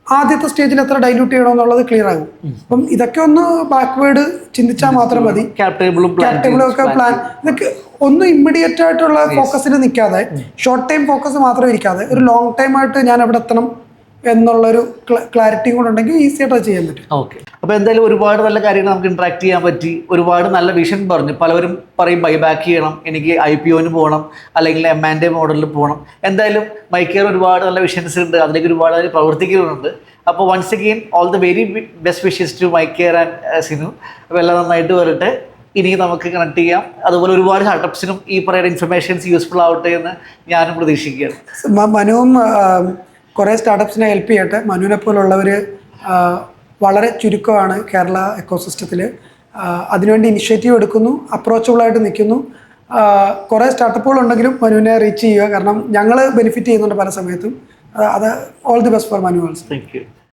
ആദ്യത്തെ സ്റ്റേജിൽ എത്ര ഡൈലൂട്ട് ചെയ്യണമെന്നുള്ളത് ക്ലിയർ ആകും. അപ്പം ഇതൊക്കെ ഒന്ന് ബാക്ക്വേർഡ് ചിന്തിച്ചാൽ മാത്രം മതി. ക്യാപ് ടേബിളും ഒക്കെ പ്ലാൻ, ഇതൊക്കെ ഒന്നും ഇമ്മീഡിയറ്റ് ആയിട്ടുള്ള ഫോക്കസിൽ നിൽക്കാതെ, ഷോർട്ട് ടൈം ഫോക്കസ് മാത്രം ഇരിക്കാതെ ഒരു ലോങ് ടൈം ആയിട്ട് ഞാൻ എവിടെ എത്തണം എന്നുള്ളൊരു ക്ലാരിറ്റിയും കൂടെ ഉണ്ടെങ്കിൽ ഈസി ആയിട്ട് അത് ചെയ്യാൻ പറ്റും. ഓക്കെ. അപ്പോൾ എന്തായാലും ഒരുപാട് നല്ല കാര്യങ്ങൾ നമുക്ക് ഇന്ററാക്ട് ചെയ്യാൻ പറ്റി. ഒരുപാട് നല്ല വിഷൻ പറഞ്ഞു. പലവരും പറയും ബൈബാക്ക് ചെയ്യണം, എനിക്ക് IPOന് പോകണം, അല്ലെങ്കിൽ M&A മോഡലിൽ പോകണം. എന്തായാലും മൈക്കെയർ ഒരുപാട് നല്ല വിഷൻസ് ഉണ്ട്, അതിലേക്ക് ഒരുപാട് പ്രവർത്തിക്കുന്നുണ്ട്. അപ്പോൾ once again all the very best wishes to MyCare and Sinu. അപ്പോൾ എല്ലാം നന്നായിട്ട് വരട്ടെ. ഇനി നമുക്ക് കണക്ട് ചെയ്യാം. അതുപോലെ ഒരുപാട് സ്റ്റാർട്ടപ്സിനും ഈ പറയുന്ന ഇൻഫർമേഷൻസ് യൂസ്ഫുൾ ആവട്ടെ എന്ന് ഞാനും പ്രതീക്ഷിക്കുകയാണ്. മനുവും കുറേ സ്റ്റാർട്ടപ്സിനെ ഹെൽപ്പ് ചെയ്യട്ടെ. മനുവിനെ പോലുള്ളവർ വളരെ ചുരുക്കമാണ് കേരള എക്കോസിസ്റ്റത്തിൽ. അതിനുവേണ്ടി ഇനിഷ്യേറ്റീവ് എടുക്കുന്നു, അപ്രോച്ചബിളായിട്ട് നിൽക്കുന്നു. കുറേ സ്റ്റാർട്ടപ്പുകളുണ്ടെങ്കിലും മനുവിനെ റീച്ച് ചെയ്യുക. കാരണം ഞങ്ങൾ ബെനിഫിറ്റ് ചെയ്യുന്നുണ്ട് പല സമയത്തും. അത് all the best for Manu also. Thank you.